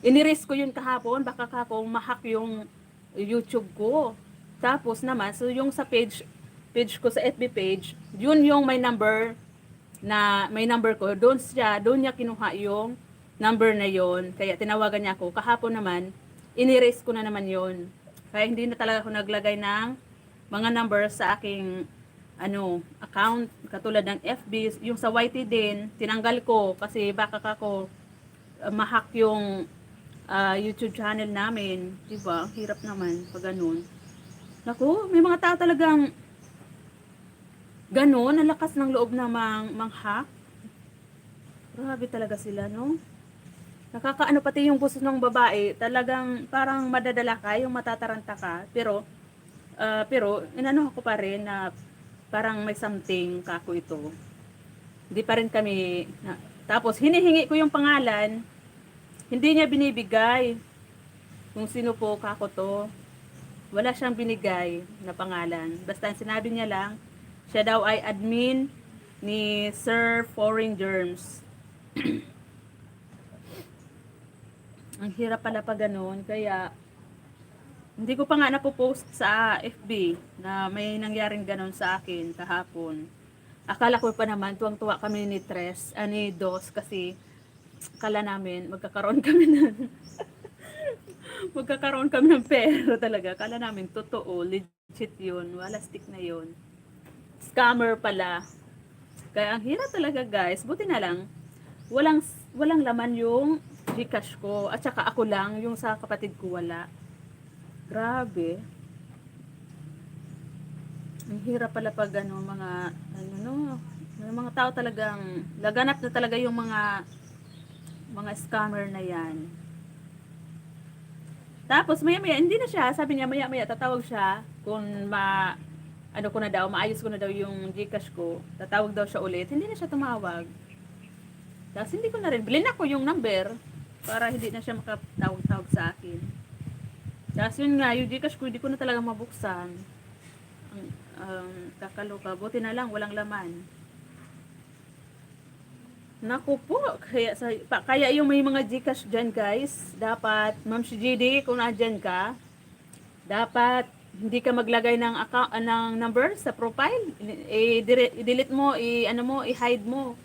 iniris ko yun kahapon, baka kahapon ma-hack yung YouTube ko. Tapos naman, so yung sa page ko sa FB page, yun yung may number ko, doon niya kinuha yung number na yon. Kaya tinawagan niya ako. Kahapon naman, iniris ko na naman yon. Kaya hindi na talaga ako naglagay ng mga number sa aking account, katulad ng FB, yung sa YT din, tinanggal ko kasi baka ako ma-hack yung YouTube channel namin, 'di ba? Hirap naman pag ganun. Naku, may mga tao talagang ganun, ang lakas ng loob na mang-hack. Grabe talaga sila, no? Nakakaano pati yung puso ng babae, talagang parang madadala ka, yung matataranta ka, pero inano ko pa rin na parang may something kako ito. Hindi pa rin kami, tapos hinihingi ko yung pangalan, hindi niya binibigay kung sino po kako to. Wala siyang binigay na pangalan. Basta sinabi niya lang, siya daw ay admin ni Sir Foreign Germs. Ang hirap pala pag ganun, kaya hindi ko pa nga napopost sa FB na may nangyaring ganun sa akin kahapon. Akala ko pa naman, tuwang-tuwa kami ni ni Dos, kasi akala namin magkakaroon kami ng pera talaga. Akala namin totoo, legit yun, wala stick na yun. Scammer pala. Kaya ang hirap talaga guys, buti na lang, walang laman yung Gcash ko, at saka ako lang, yung sa kapatid ko wala. Grabe. Ang hirap pala pag mga mga tao talagang laganap na talaga yung mga scammer na yan. Tapos maya-maya, hindi na siya. Sabi niya maya-maya tatawag siya kung ano ko na daw, maayos ko na daw yung Gcash ko. Tatawag daw siya ulit. Hindi na siya tumawag. Tapos hindi ko na rin. Bilhin ako yung number para hindi na siya makatawag-tawag sa akin. Tapos yun nga, yung Gcash ko, hindi ko na talaga mabuksan. Kakaloka. Buti na lang, walang laman. Naku po, kaya yung may mga Gcash dyan guys, dapat, Ma'am si GD, kung nandyan ka, dapat hindi ka maglagay ng account, ng number sa profile. I-delete mo, i-hide mo.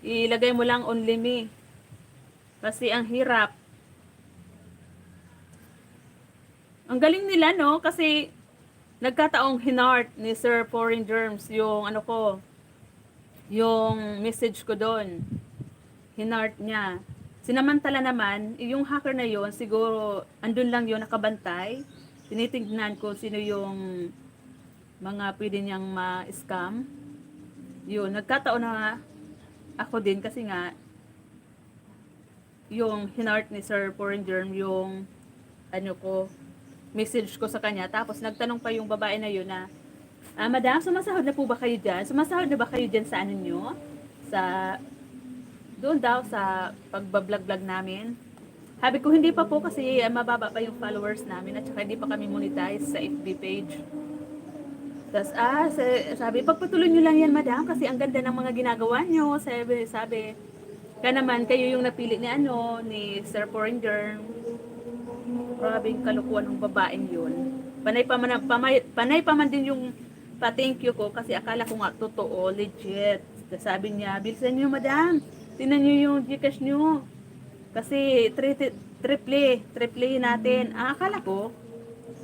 Ilagay mo lang only me. Kasi ang hirap. Ang galing nila, no? Kasi nagkataong hinart ni Sir Foreign Germs yung yung message ko doon. Hinart niya. Sinamantala naman, yung hacker na yon siguro andun lang yon nakabantay. Tinitingnan ko sino yung mga pwede niyang ma-scam. Yun, nagkataon na ako din kasi nga yung hinart ni Sir Foreign Germ yung message ko sa kanya. Tapos nagtanong pa yung babae na yun na, Madam, sumasahod na po ba kayo dyan? Sumasahod na ba kayo dyan sa ano nyo? Doon daw sa pagbablog-vlog namin. Sabi ko, hindi pa po kasi mababa pa yung followers namin at saka hindi pa kami monetize sa FB page. Tapos, sabi, pagpatuloy nyo lang yan, madam, kasi ang ganda ng mga ginagawa nyo. Sabi, kaya naman, kayo yung napili ni Sir Foreigner. Grabing kalukuhan ng babaeng yun. Panay pa man din yung pa-thank you ko kasi akala ko nga totoo, legit. Tapos sabi niya, bilisan nyo, madam. Tingnan nyo yung Gcash nyo. Kasi triple natin. Akala ko,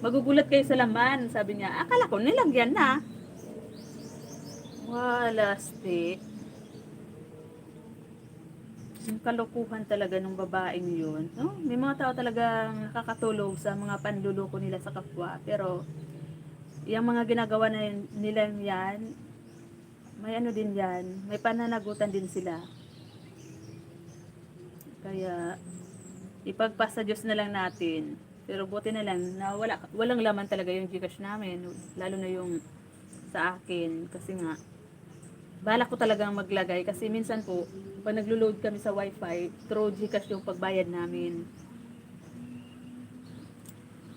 magugulat kayo sa laman. Sabi niya, akala ko, nilagyan na. Wala, stick. Yung kalokohan talaga ng babaeng yun. No? May mga tao talagang nakakatulog sa mga panluloko nila sa kapwa. Pero, yung mga ginagawa na nila yan, may din yan. May pananagutan din sila. Kaya, ipagpasa Diyos na lang natin. Pero buti na lang na walang laman talaga yung Gcash namin. Lalo na yung sa akin. Kasi nga, balak ko talagang maglagay. Kasi minsan po, pag naglo-load kami sa wifi, through Gcash yung pagbayad namin.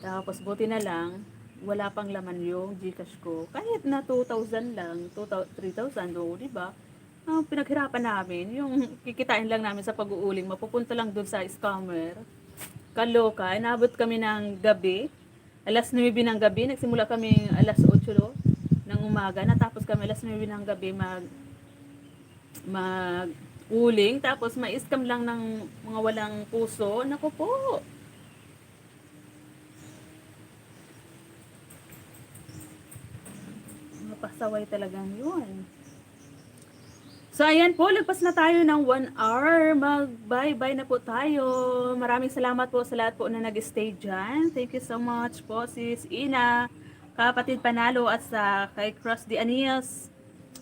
Tapos buti na lang, wala pang laman yung Gcash ko. Kahit na 2,000 lang, 3,000, diba? Pinaghirapan namin, yung kikitain lang namin sa pag-uuling, mapupunta lang dun sa scammer. Kaloka, inabot kami ng gabi, alas 9 ng gabi, nagsimula kami alas 8 ng umaga, natapos kami alas 9 ng gabi mag-uling, tapos ma-scam lang ng mga walang puso. Naku po! Pasaway talagang yun. So, ayan po, lagpas na tayo ng 1 hour. Mag-bye-bye na po tayo. Maraming salamat po sa lahat po na nag-stay dyan. Thank you so much po, sis Ina, Kapatid Panalo, at sa kay Cross D. Anias,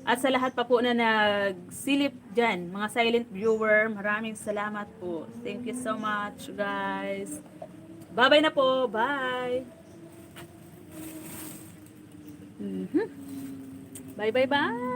at sa lahat pa po na nagsilip dyan, mga silent viewer. Maraming salamat po. Thank you so much, guys. Bye-bye na po. Bye. Bye, bye, bye.